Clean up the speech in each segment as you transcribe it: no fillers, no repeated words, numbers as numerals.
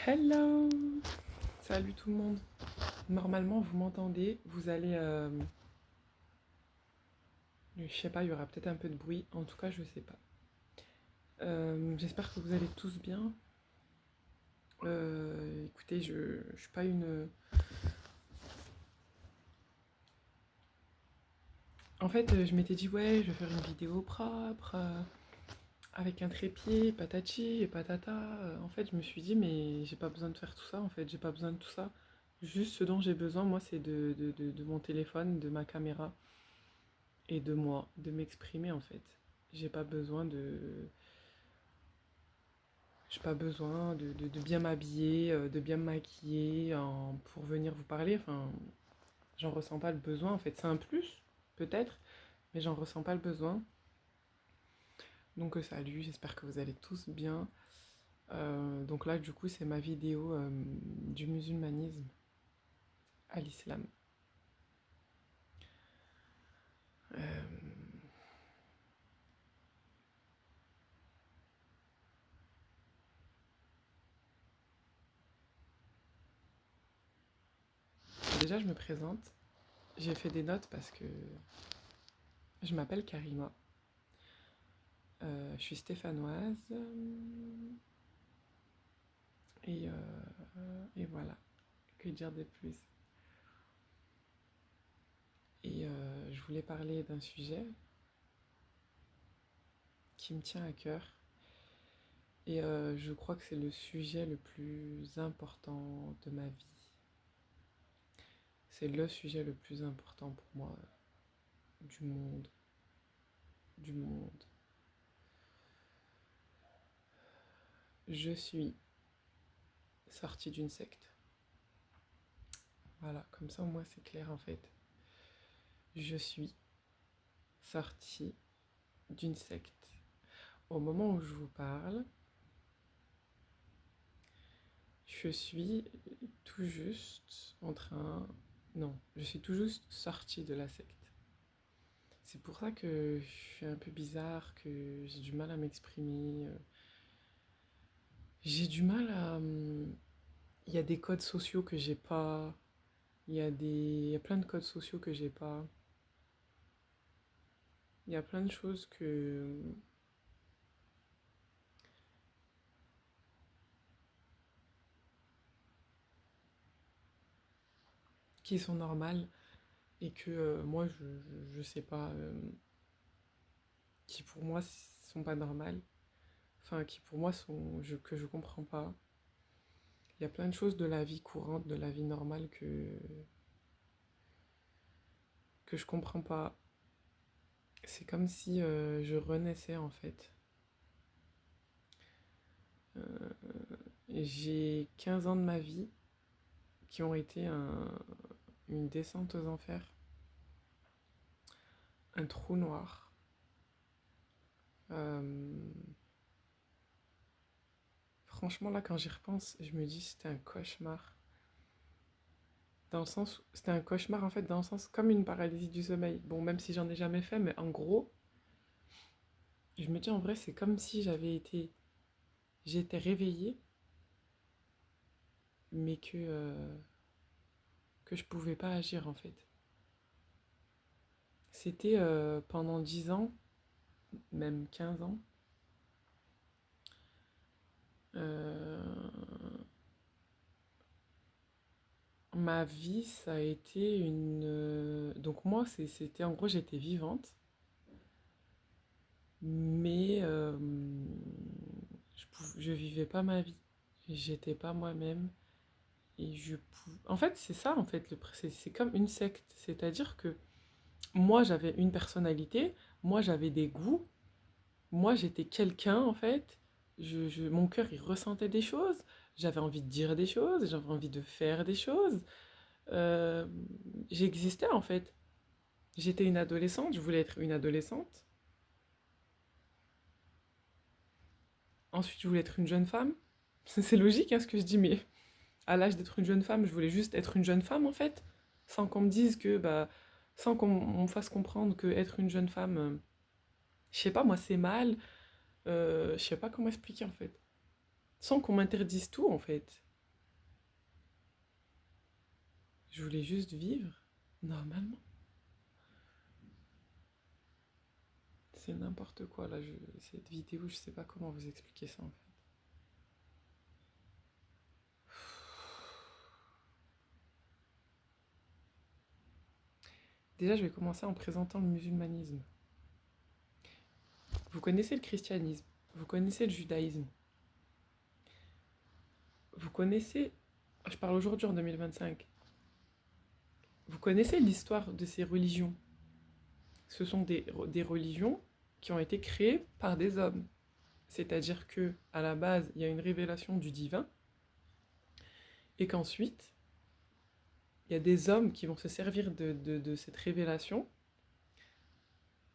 Hello! Salut tout le monde. Normalement, vous m'entendez, vous allez... je sais pas, il y aura peut-être un peu de bruit. En tout cas, je sais pas. J'espère que vous allez tous bien. Écoutez, je suis pas une... En fait, je m'étais dit, ouais, je vais faire une vidéo propre, avec un trépied, patati et patata. En fait, je me suis dit, mais j'ai pas besoin de faire tout ça, en fait. J'ai pas besoin de tout ça. Juste ce dont j'ai besoin, moi, c'est de mon téléphone, de ma caméra et de moi, de m'exprimer en fait. J'ai pas besoin de. J'ai pas besoin de bien m'habiller, de bien me maquiller pour venir vous parler. Enfin, j'en ressens pas le besoin en fait. C'est un plus, peut-être, mais j'en ressens pas le besoin. Donc salut, j'espère que vous allez tous bien. Donc là, du coup, c'est ma vidéo du musulmanisme à l'islam. Euh, Déjà, je me présente. J'ai fait des notes parce que je m'appelle Karima. Je suis stéphanoise. Et voilà, que dire de plus. Et je voulais parler d'un sujet qui me tient à cœur. Et je crois que c'est le sujet le plus important de ma vie. C'est le sujet le plus important pour moi du monde. Du monde. Je suis sortie d'une secte. Voilà, comme ça au moins c'est clair en fait. Je suis sortie d'une secte. Au moment où je vous parle, je suis tout juste en train... Non, je suis tout juste sortie de la secte. C'est pour ça que je suis un peu bizarre, que j'ai du mal à m'exprimer. J'ai du mal à... Il y a des codes sociaux que j'ai pas. Il y a plein de codes sociaux que j'ai pas. Il y a plein de choses qui sont normales et que moi je sais pas, qui pour moi sont pas normales. Enfin, qui pour moi que je comprends pas. Il y a plein de choses de la vie courante, de la vie normale que je comprends pas. C'est comme si je renaissais en fait. Euh, j'ai 15 ans de ma vie qui ont été une descente aux enfers, un trou noir. Euh, Franchement, là, quand j'y repense, je me dis c'était un cauchemar. Dans le sens, c'était un cauchemar en fait, dans le sens comme une paralysie du sommeil. Bon, même si j'en ai jamais fait, mais en gros, je me dis en vrai, c'est comme si j'étais réveillée, mais que je pouvais pas agir en fait. C'était pendant 10 ans, même 15 ans. euh, Ma vie, ça a été une... Donc moi, c'était en gros, j'étais vivante, mais je vivais pas ma vie. J'étais pas moi-même. En fait, c'est ça, en fait, c'est comme une secte. C'est-à-dire que moi, j'avais une personnalité, moi, j'avais des goûts, moi, j'étais quelqu'un, en fait. Mon cœur, il ressentait des choses. J'avais envie de dire des choses, j'avais envie de faire des choses. Euh, J'existais, en fait. J'étais une adolescente, je voulais être une adolescente. Ensuite, je voulais être une jeune femme. C'est logique, hein, ce que je dis, mais à l'âge d'être une jeune femme, je voulais juste être une jeune femme, en fait. Sans qu'on me dise que, bah, sans qu'on me fasse comprendre que être une jeune femme, je sais pas, moi, c'est mal. Je sais pas comment expliquer, en fait. Sans qu'on m'interdise tout, en fait. Je voulais juste vivre normalement. C'est n'importe quoi là, cette vidéo, je sais pas comment vous expliquer ça en fait. Déjà, je vais commencer en présentant le musulmanisme. Vous connaissez le christianisme, vous connaissez le judaïsme, vous connaissez, je parle aujourd'hui en 2025, vous connaissez l'histoire de ces religions. Ce sont des religions qui ont été créées par des hommes. C'est-à-dire que à la base, il y a une révélation du divin, et qu'ensuite, il y a des hommes qui vont se servir de cette révélation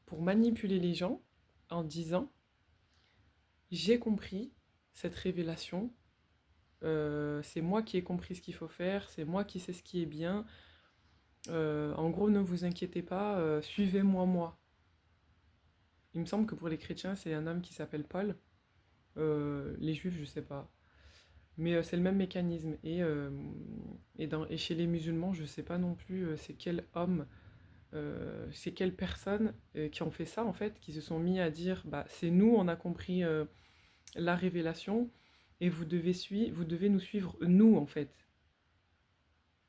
pour manipuler les gens en disant j'ai compris cette révélation, c'est moi qui ai compris ce qu'il faut faire, c'est moi qui sais ce qui est bien. En gros, ne vous inquiétez pas, suivez-moi moi. Il me semble que pour les chrétiens, c'est un homme qui s'appelle Paul. Les juifs, je sais pas. Mais c'est le même mécanisme. Et chez les musulmans, je sais pas non plus c'est quel homme, c'est quelles personnes qui ont fait ça en fait, qui se sont mis à dire bah c'est nous, on a compris la révélation et vous devez nous suivre nous en fait.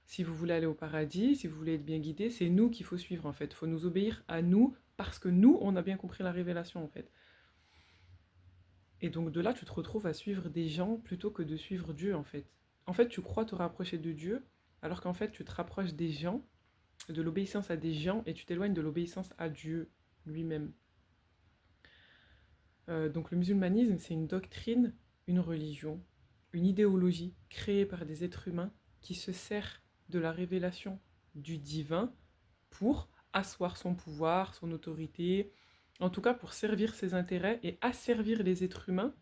Si vous voulez aller au paradis, si vous voulez être bien guidé, c'est nous qu'il faut suivre en fait. Il faut nous obéir à nous parce que nous, on a bien compris la révélation en fait. Et donc de là, tu te retrouves à suivre des gens plutôt que de suivre Dieu en fait. En fait, tu crois te rapprocher de Dieu alors qu'en fait, tu te rapproches des gens, de l'obéissance à des gens et tu t'éloignes de l'obéissance à Dieu lui-même. Donc le musulmanisme, c'est une doctrine, une religion, une idéologie créée par des êtres humains qui se sert de la révélation du divin pour asseoir son pouvoir, son autorité, en tout cas pour servir ses intérêts et asservir les êtres humains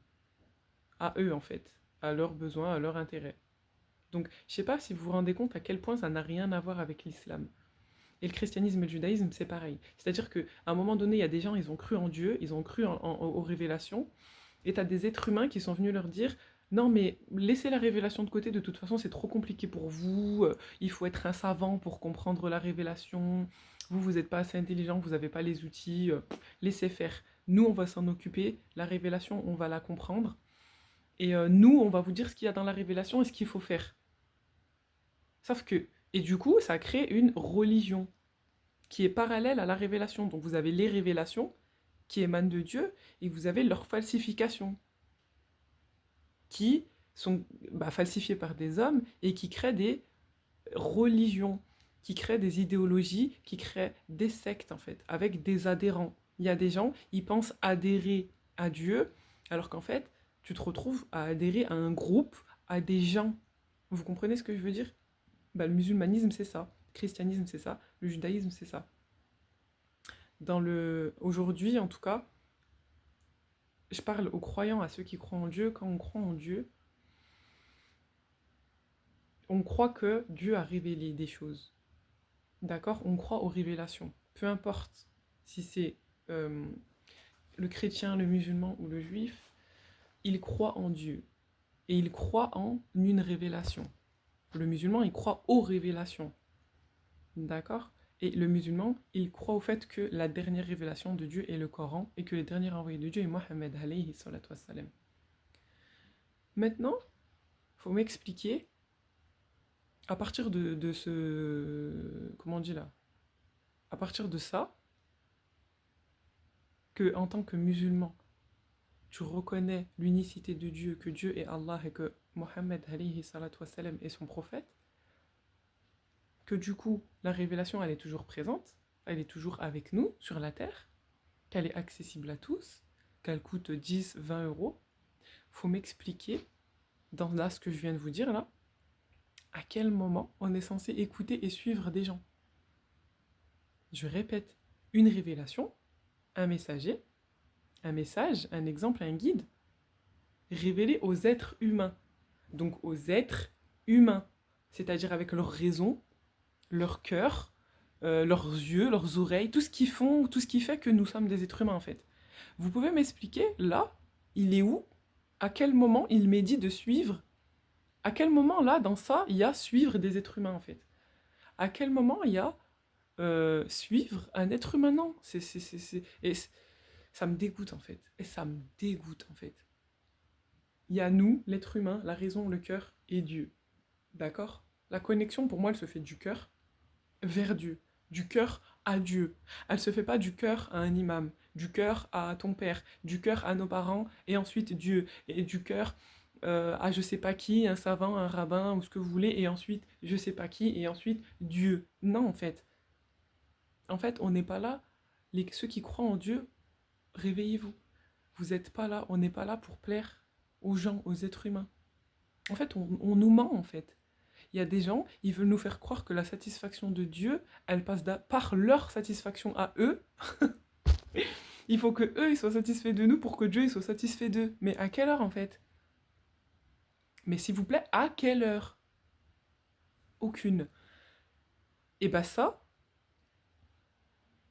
à eux en fait, à leurs besoins, à leurs intérêts. Donc je ne sais pas si vous vous rendez compte à quel point ça n'a rien à voir avec l'islam. Et le christianisme et le judaïsme, c'est pareil. C'est-à-dire qu'à un moment donné, il y a des gens, ils ont cru en Dieu, ils ont cru aux révélations, et tu as des êtres humains qui sont venus leur dire non, mais laissez la révélation de côté, de toute façon, c'est trop compliqué pour vous, il faut être un savant pour comprendre la révélation, vous n'êtes pas assez intelligent, vous n'avez pas les outils, laissez faire. Nous, on va s'en occuper, la révélation, on va la comprendre, et nous, on va vous dire ce qu'il y a dans la révélation et ce qu'il faut faire. Sauf que, et du coup, ça crée une religion qui est parallèle à la révélation. Donc vous avez les révélations qui émanent de Dieu et vous avez leurs falsifications qui sont falsifiées par des hommes et qui créent des religions, qui créent des idéologies, qui créent des sectes en fait, avec des adhérents. Il y a des gens, ils pensent adhérer à Dieu, alors qu'en fait, tu te retrouves à adhérer à un groupe, à des gens. Vous comprenez ce que je veux dire? Le musulmanisme, c'est ça. Le christianisme, c'est ça. Le judaïsme, c'est ça. Aujourd'hui, en tout cas, je parle aux croyants, à ceux qui croient en Dieu. Quand on croit en Dieu, on croit que Dieu a révélé des choses. D'accord? On croit aux révélations. Peu importe si c'est le chrétien, le musulman ou le juif, il croit en Dieu. Et il croit en une révélation. Le musulman, il croit aux révélations. D'accord? Et le musulman, il croit au fait que la dernière révélation de Dieu est le Coran et que le dernier envoyé de Dieu est Mohammed alayhi salatu wassalam. Maintenant, il faut m'expliquer, à partir de ce... Comment on dit là? À partir de ça, que en tant que musulman, tu reconnais l'unicité de Dieu, que Dieu est Allah et que Mohammed alayhi salatu wassalam est son prophète, que du coup, la révélation, elle est toujours présente, elle est toujours avec nous sur la terre, qu'elle est accessible à tous, qu'elle coûte 10, 20 euros. Faut m'expliquer, dans là, ce que je viens de vous dire là, à quel moment on est censé écouter et suivre des gens. Je répète, une révélation, un messager, un message, un exemple, un guide, révélé aux êtres humains. Donc aux êtres humains, c'est-à-dire avec leur raison, leur cœur, leurs yeux, leurs oreilles, tout ce qui fait que nous sommes des êtres humains en fait. Vous pouvez m'expliquer, là, il est où? À quel moment il m'est dit de suivre? À quel moment, là, dans ça, il y a suivre des êtres humains en fait? À quel moment il y a suivre un être humain? Non. Ça me dégoûte en fait. Et ça me dégoûte en fait. Il y a nous, l'être humain, la raison, le cœur et Dieu. D'accord? La connexion, pour moi, elle se fait du cœur vers Dieu, du cœur à Dieu. Elle se fait pas du cœur à un imam, du cœur à ton père, du cœur à nos parents, et ensuite Dieu, et du cœur à je sais pas qui, un savant, un rabbin, ou ce que vous voulez, et ensuite je sais pas qui, et ensuite Dieu. Non, en fait. En fait, on n'est pas là. Ceux qui croient en Dieu, réveillez-vous. Vous n'êtes pas là, on n'est pas là pour plaire aux gens, aux êtres humains. En fait, on nous ment, en fait. Il y a des gens, ils veulent nous faire croire que la satisfaction de Dieu, elle passe par leur satisfaction à eux. Il faut que eux, ils soient satisfaits de nous pour que Dieu, il soit satisfait d'eux. Mais à quelle heure, en fait? Mais s'il vous plaît, à quelle heure? Aucune. Et bah ça,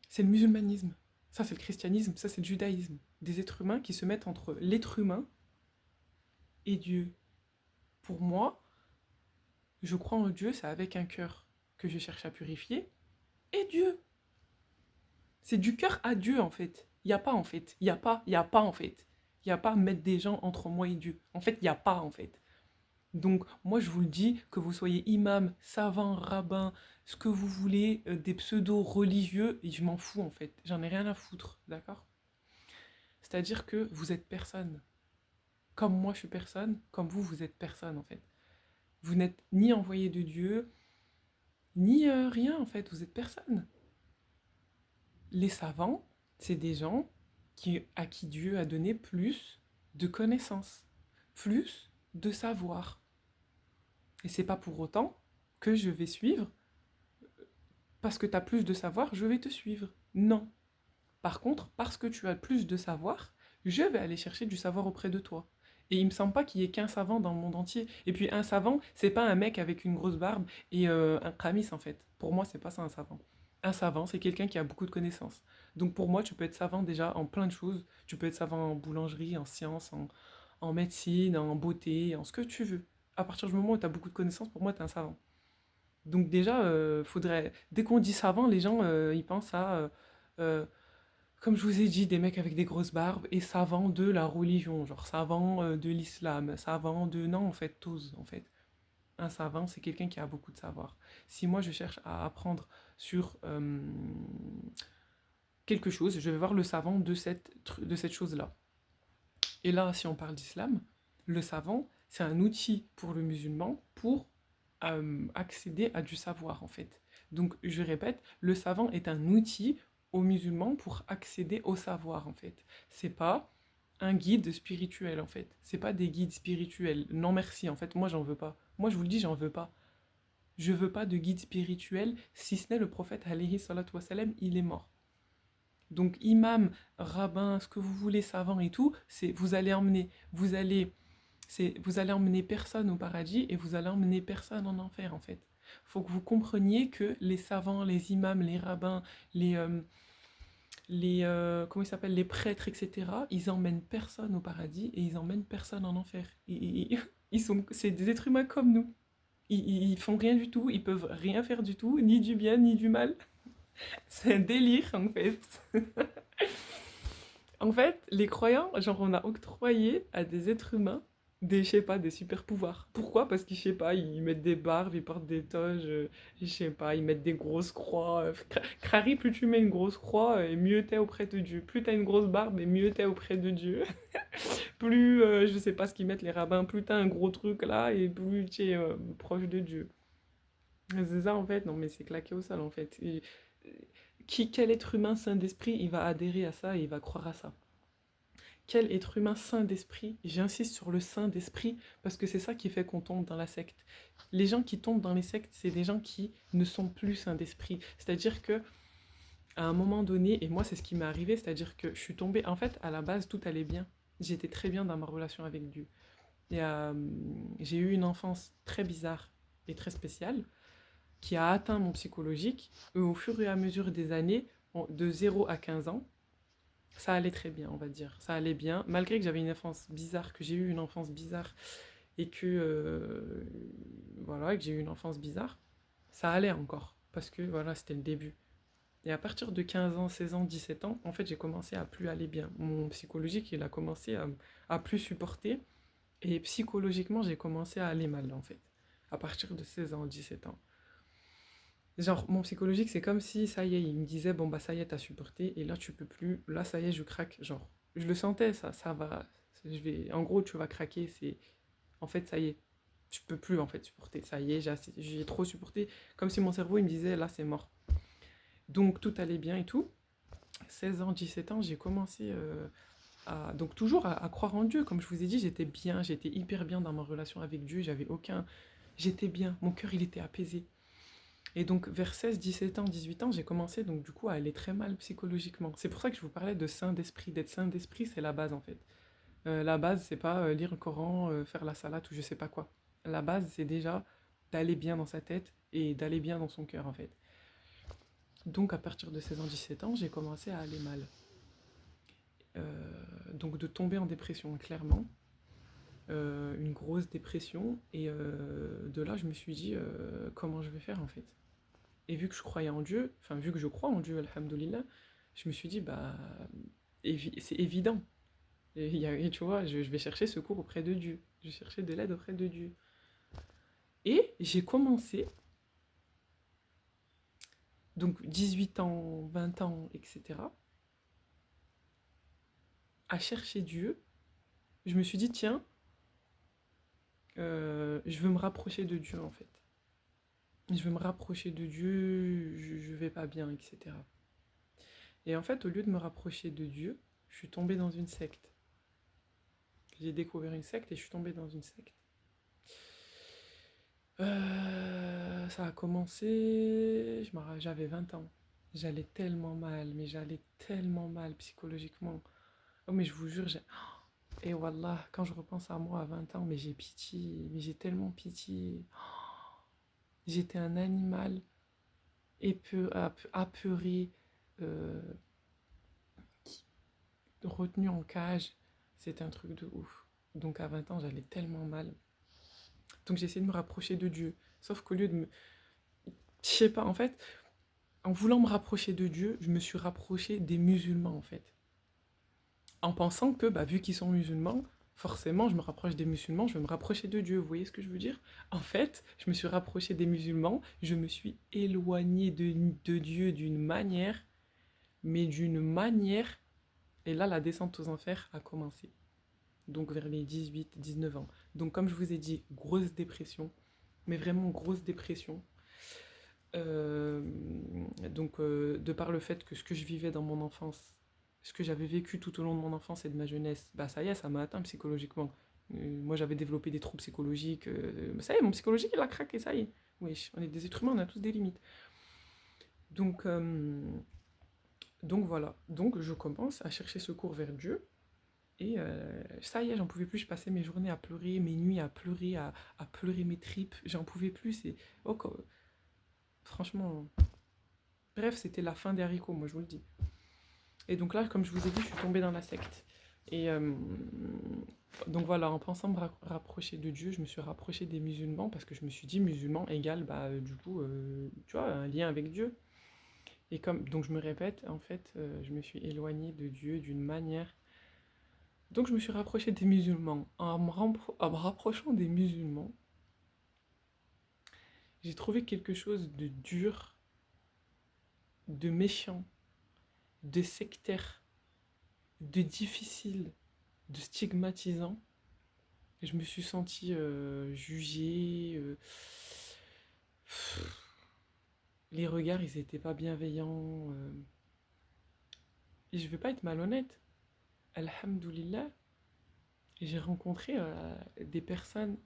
c'est le musulmanisme. Ça, c'est le christianisme. Ça, c'est le judaïsme. Des êtres humains qui se mettent entre l'être humain et Dieu. Pour moi, je crois en Dieu, c'est avec un cœur que je cherche à purifier. Et Dieu. C'est du cœur à Dieu, en fait. Il n'y a pas, en fait. Il y a pas, en fait. Il n'y a pas mettre des gens entre moi et Dieu. En fait, il n'y a pas, en fait. Donc, moi, je vous le dis, que vous soyez imam, savant, rabbin, ce que vous voulez, des pseudo-religieux, et je m'en fous, en fait. J'en ai rien à foutre, d'accord? C'est-à-dire que vous êtes personne. Comme moi, je suis personne, comme vous, vous êtes personne, en fait. Vous n'êtes ni envoyé de Dieu, ni rien, en fait. Vous êtes personne. Les savants, c'est des gens à qui Dieu a donné plus de connaissances, plus de savoir. Et c'est pas pour autant que je vais suivre, parce que tu as plus de savoir, je vais te suivre. Non. Par contre, parce que tu as plus de savoir, je vais aller chercher du savoir auprès de toi. Et il me semble pas qu'il y ait qu'un savant dans le monde entier. Et puis un savant, c'est pas un mec avec une grosse barbe et un khamis en fait. Pour moi, c'est pas ça un savant. Un savant, c'est quelqu'un qui a beaucoup de connaissances. Donc pour moi, tu peux être savant déjà en plein de choses. Tu peux être savant en boulangerie, en sciences, en médecine, en beauté, en ce que tu veux. À partir du moment où tu as beaucoup de connaissances, pour moi, tu es un savant. Donc déjà, faudrait... Dès qu'on dit savant, les gens, ils pensent à... euh, comme je vous ai dit, des mecs avec des grosses barbes et savants de la religion, genre savant de l'islam, savant de... Non, en fait, tous, en fait. Un savant, c'est quelqu'un qui a beaucoup de savoir. Si moi, je cherche à apprendre sur quelque chose, je vais voir le savant de cette chose-là. Et là, si on parle d'islam, le savant, c'est un outil pour le musulman pour accéder à du savoir, en fait. Donc, je répète, le savant est un outil aux musulmans pour accéder au savoir, en fait. C'est pas un guide spirituel, en fait. C'est pas des guides spirituels. Non, merci, en fait, moi, j'en veux pas. Moi, je vous le dis, j'en veux pas. Je veux pas de guide spirituel, si ce n'est le prophète, alayhi salatu wassalam, il est mort. Donc, imam, rabbin, ce que vous voulez, savant et tout, c'est vous allez emmener personne au paradis et vous allez emmener personne en enfer en fait. Faut que vous compreniez que les savants, les imams, les rabbins, comment ils s'appellent, les prêtres, etc. Ils emmènent personne au paradis et ils emmènent personne en enfer. C'est des êtres humains comme nous. Ils font rien du tout, ils peuvent rien faire du tout, ni du bien ni du mal. C'est un délire en fait. En fait, les croyants, genre on a octroyé à des êtres humains je sais pas, des super pouvoirs. Pourquoi? Parce qu'ils, je sais pas, ils mettent des barbes, ils portent des toges, je sais pas, ils mettent des grosses croix. Crary, plus tu mets une grosse croix, et mieux t'es auprès de Dieu. Plus t'as une grosse barbe, et mieux t'es auprès de Dieu. Plus, je sais pas ce qu'ils mettent les rabbins, plus t'as un gros truc là, et plus tu es proche de Dieu. C'est ça en fait, non mais c'est claqué au sol en fait. Quel être humain sain d'esprit, il va adhérer à ça et il va croire à ça? Quel être humain sain d'esprit, j'insiste sur le sain d'esprit, parce que c'est ça qui fait qu'on tombe dans la secte. Les gens qui tombent dans les sectes, c'est des gens qui ne sont plus sains d'esprit. C'est-à-dire que à un moment donné, et moi c'est ce qui m'est arrivé, c'est-à-dire que je suis tombée, en fait, à la base, tout allait bien. J'étais très bien dans ma relation avec Dieu. Et j'ai eu une enfance très bizarre et très spéciale, qui a atteint mon psychologique, et au fur et à mesure des années, de 0 à 15 ans, ça allait très bien, on va dire. Ça allait bien, malgré que j'avais une enfance bizarre, que j'ai eu une enfance bizarre, et que, voilà, que j'ai eu une enfance bizarre, ça allait encore. parce que voilà, c'était le début. Et à partir de 15 ans, 16 ans, 17 ans, en fait, j'ai commencé à plus aller bien. Mon psychologique, il a commencé à plus supporter. Et psychologiquement, j'ai commencé à aller mal, en fait. À partir de 16 ans, 17 ans. Genre, mon psychologique, c'est comme si, ça y est, il me disait, bon, bah, ça y est, t'as supporté, et là, tu peux plus. Là, ça y est, je craque. Genre, je le sentais, ça va. Je vais... En gros, tu vas craquer. C'est... En fait, ça y est. Tu peux plus, en fait, supporter. Ça y est, j'ai trop supporté. Comme si mon cerveau, il me disait, là, c'est mort. Donc, tout allait bien et tout. 16 ans, 17 ans, j'ai commencé donc toujours à croire en Dieu. Comme je vous ai dit, j'étais bien, j'étais hyper bien dans ma relation avec Dieu. J'avais aucun... J'étais bien. Mon cœur, il était apaisé. Et donc, vers 16, 17 ans, 18 ans, j'ai commencé donc du coup à aller très mal psychologiquement. C'est pour ça que je vous parlais de saint d'esprit. D'être saint d'esprit, c'est la base en fait. La base, c'est pas lire le Coran, faire la salate ou je sais pas quoi. La base, c'est déjà d'aller bien dans sa tête et d'aller bien dans son cœur en fait. Donc, à partir de 16 ans, 17 ans, j'ai commencé à aller mal. Donc, de tomber en dépression, clairement. Une grosse dépression. Et de là, je me suis dit, comment je vais faire en fait. Et vu que je croyais en Dieu, enfin vu que je crois en Dieu, alhamdoulilah, je me suis dit, bah, c'est évident. Et tu vois, je vais chercher secours auprès de Dieu. Je vais chercher de l'aide auprès de Dieu. Et j'ai commencé, donc 18 ans, 20 ans, etc., à chercher Dieu. Je me suis dit, tiens, je veux me rapprocher de Dieu en fait. Je veux me rapprocher de Dieu, je vais pas bien, etc. Et en fait, au lieu de me rapprocher de Dieu, je suis tombée dans une secte. J'ai découvert une secte et je suis tombée dans une secte. Ça a commencé, j'avais 20 ans. J'allais tellement mal, mais j'allais tellement mal psychologiquement. Oh, mais je vous jure, et wallah, quand je repense à moi à 20 ans, mais j'ai pitié, mais j'ai tellement pitié. J'étais un animal apeuré, euh, retenu en cage. C'était un truc de ouf. Donc à 20 ans, j'allais tellement mal. Donc j'ai essayé de me rapprocher de Dieu. Sauf qu'au lieu de me... Je sais pas, en fait, en voulant me rapprocher de Dieu, je me suis rapproché des musulmans, en fait. En pensant que, bah, vu qu'ils sont musulmans, forcément, je me rapproche des musulmans, je vais me rapprocher de Dieu. Vous voyez ce que je veux dire? En fait, je me suis rapproché des musulmans, je me suis éloigné de Dieu d'une manière, mais d'une manière... Et là, la descente aux enfers a commencé. Donc vers les 18, 19 ans. Donc comme je vous ai dit, grosse dépression, mais vraiment grosse dépression. Euh, de par le fait que ce que je vivais dans mon enfance, ce que j'avais vécu tout au long de mon enfance et de ma jeunesse, bah ça y est, ça m'a atteint psychologiquement. Moi j'avais développé des troubles psychologiques, ça y est, mon psychologique il a craqué, ça y est. Oui, on est des êtres humains, on a tous des limites. Donc, donc voilà, donc je commence à chercher secours vers Dieu. Et ça y est, j'en pouvais plus. Je passais mes journées à pleurer, mes nuits à pleurer mes tripes. J'en pouvais plus. Oh, franchement, bref, c'était la fin des haricots, moi je vous le dis. Et donc là, comme je vous ai dit, je suis tombée dans la secte. Et donc voilà, en pensant me rapprocher de Dieu, je me suis rapprochée des musulmans parce que je me suis dit musulman égale, bah, du coup, tu vois, un lien avec Dieu. Et comme, donc je me répète, en fait, je me suis éloignée de Dieu d'une manière. Donc je me suis rapprochée des musulmans. En me rapprochant des musulmans, j'ai trouvé quelque chose de dur, de méchant, de sectaire, de difficile, de stigmatisant. Et je me suis sentie jugée. Les regards, ils étaient pas bienveillants. Et je vais pas être malhonnête. Alhamdoulilah, j'ai rencontré des personnes,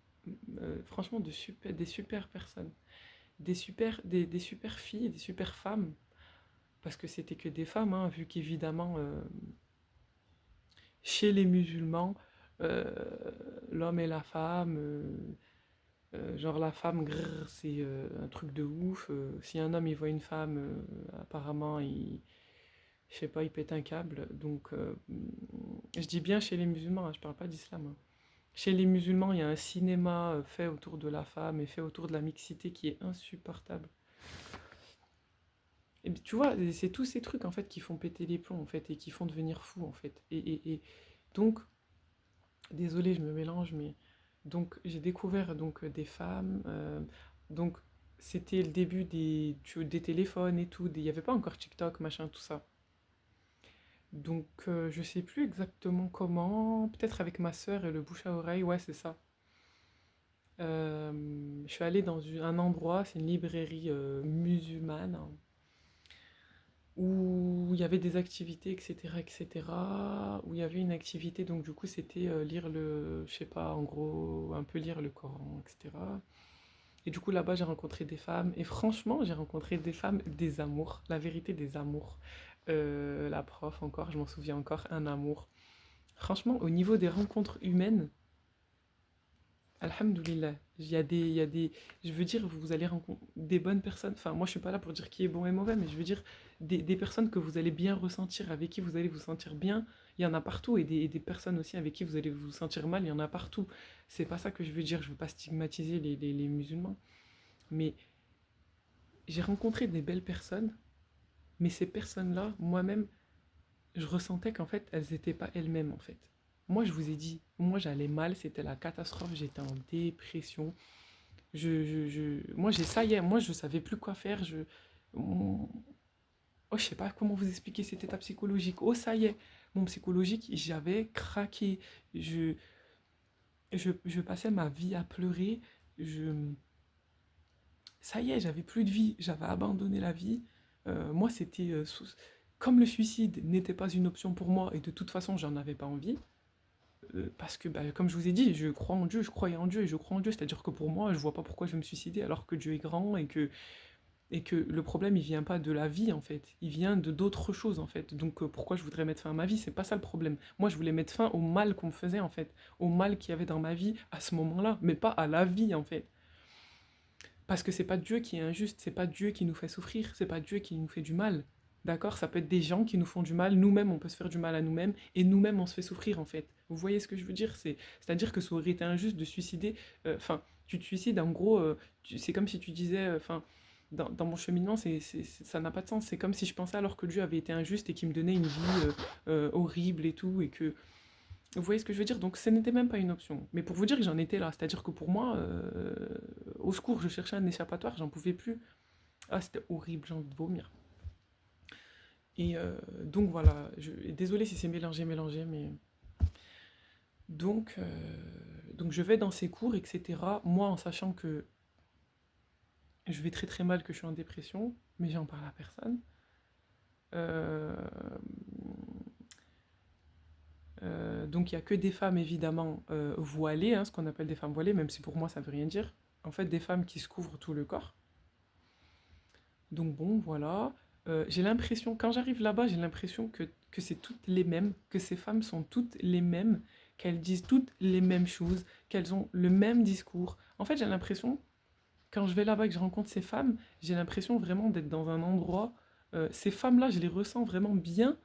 franchement, des super personnes. Des super filles, des super femmes. Parce que c'était que des femmes, hein, vu qu'évidemment, chez les musulmans, euh, l'homme et la femme, genre la femme, grrr, c'est un truc de ouf. Si un homme il voit une femme, apparemment, je sais pas, il pète un câble. Donc, je dis bien chez les musulmans, hein, je parle pas d'islam. Hein. Chez les musulmans, il y a un cinéma fait autour de la femme et fait autour de la mixité qui est insupportable. Et tu vois, c'est tous ces trucs en fait qui font péter les plombs en fait et qui font devenir fou en fait. Et donc, désolé, je me mélange, mais donc j'ai découvert donc des femmes. Donc c'était le début des téléphones et tout. Il n'y avait pas encore TikTok, machin, tout ça. Donc je sais plus exactement comment. Peut-être avec ma sœur et le bouche à oreille. Ouais, c'est ça. Je suis allée dans un endroit, c'est une librairie musulmane, hein, où il y avait des activités, etc., etc., où il y avait une activité, donc du coup c'était lire je sais pas, en gros, un peu lire le Coran, etc. Et du coup là-bas j'ai rencontré des femmes, et franchement j'ai rencontré des femmes, des amours, la vérité des amours. La prof encore, je m'en souviens encore, un amour. Franchement, au niveau des rencontres humaines, Alhamdoulilah, il y a des, je veux dire, vous allez rencontrer des bonnes personnes. Enfin, moi, je suis pas là pour dire qui est bon et mauvais, mais je veux dire des personnes que vous allez bien ressentir, avec qui vous allez vous sentir bien. Il y en a partout, et des personnes aussi avec qui vous allez vous sentir mal. Il y en a partout. C'est pas ça que je veux dire. Je veux pas stigmatiser les musulmans, mais j'ai rencontré des belles personnes, mais ces personnes-là, moi-même, je ressentais qu'en fait, elles n'étaient pas elles-mêmes en fait. Moi, je vous ai dit, moi j'allais mal, c'était la catastrophe, j'étais en dépression. Moi, j'ai ça y est, moi, je savais plus quoi faire. Oh, je sais pas comment vous expliquer cet état psychologique. Oh, ça y est, mon psychologique, j'avais craqué. Je, je passais ma vie à pleurer. Je, ça y est, j'avais plus de vie. J'avais abandonné la vie. Moi, c'était comme le suicide n'était pas une option pour moi et de toute façon, j'en avais pas envie. Parce que, bah, comme je vous ai dit, je crois en Dieu, je croyais en Dieu et je crois en Dieu. C'est-à-dire que pour moi, je vois pas pourquoi je vais me suicider alors que Dieu est grand et que le problème, il vient pas de la vie, en fait. Il vient de d'autres choses, en fait. Donc, pourquoi je voudrais mettre fin à ma vie? C'est pas ça le problème. Moi, je voulais mettre fin au mal qu'on me faisait, en fait. Au mal qu'il y avait dans ma vie à ce moment-là, mais pas à la vie, en fait. Parce que c'est pas Dieu qui est injuste, c'est pas Dieu qui nous fait souffrir, c'est pas Dieu qui nous fait du mal. D'accord? Ça peut être des gens qui nous font du mal, nous-mêmes on peut se faire du mal à nous-mêmes, et nous-mêmes on se fait souffrir en fait. Vous voyez ce que je veux dire? C'est-à-dire que ça aurait été injuste de suicider. Enfin, tu te suicides en gros, c'est comme si tu disais. Enfin, dans mon cheminement, ça n'a pas de sens. C'est comme si je pensais alors que Dieu avait été injuste et qu'il me donnait une vie horrible et tout, et que vous voyez ce que je veux dire? Donc ce n'était même pas une option. Mais pour vous dire que j'en étais là, c'est-à-dire que pour moi, au secours, je cherchais un échappatoire, j'en pouvais plus. Ah, c'était horrible, j'ai envie de vomir. Et donc voilà, désolé si c'est mélangé, mais... Donc, donc je vais dans ces cours, etc. Moi, en sachant que je vais très très mal, que je suis en dépression, mais j'en parle à personne. Euh, donc il n'y a que des femmes évidemment voilées, hein, ce qu'on appelle des femmes voilées, même si pour moi ça veut rien dire. En fait, des femmes qui se couvrent tout le corps. Donc bon, voilà. J'ai l'impression, quand j'arrive là-bas, j'ai l'impression que c'est toutes les mêmes, que ces femmes sont toutes les mêmes, qu'elles disent toutes les mêmes choses, qu'elles ont le même discours. En fait, j'ai l'impression, quand je vais là-bas et que je rencontre ces femmes, j'ai l'impression vraiment d'être dans un endroit. Ces femmes-là, je les ressens vraiment bien.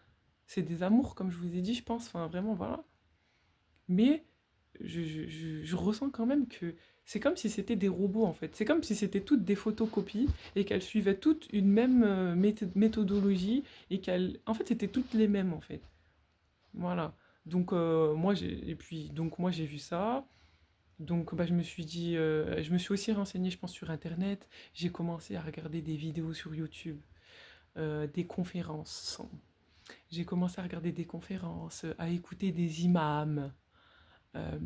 C'est des amours, comme je vous ai dit, je pense. Enfin, vraiment, voilà. Mais je ressens quand même que c'est comme si c'était des robots en fait. C'est comme si c'était toutes des photocopies et qu'elles suivaient toutes une même méthodologie et qu'elles. En fait, c'était toutes les mêmes en fait. Voilà. Donc, moi j'ai vu ça. Donc, bah, je me suis dit, je me suis aussi renseignée, je pense, sur Internet. J'ai commencé à regarder des vidéos sur YouTube, des conférences. J'ai commencé à regarder des conférences, à écouter des imams, euh,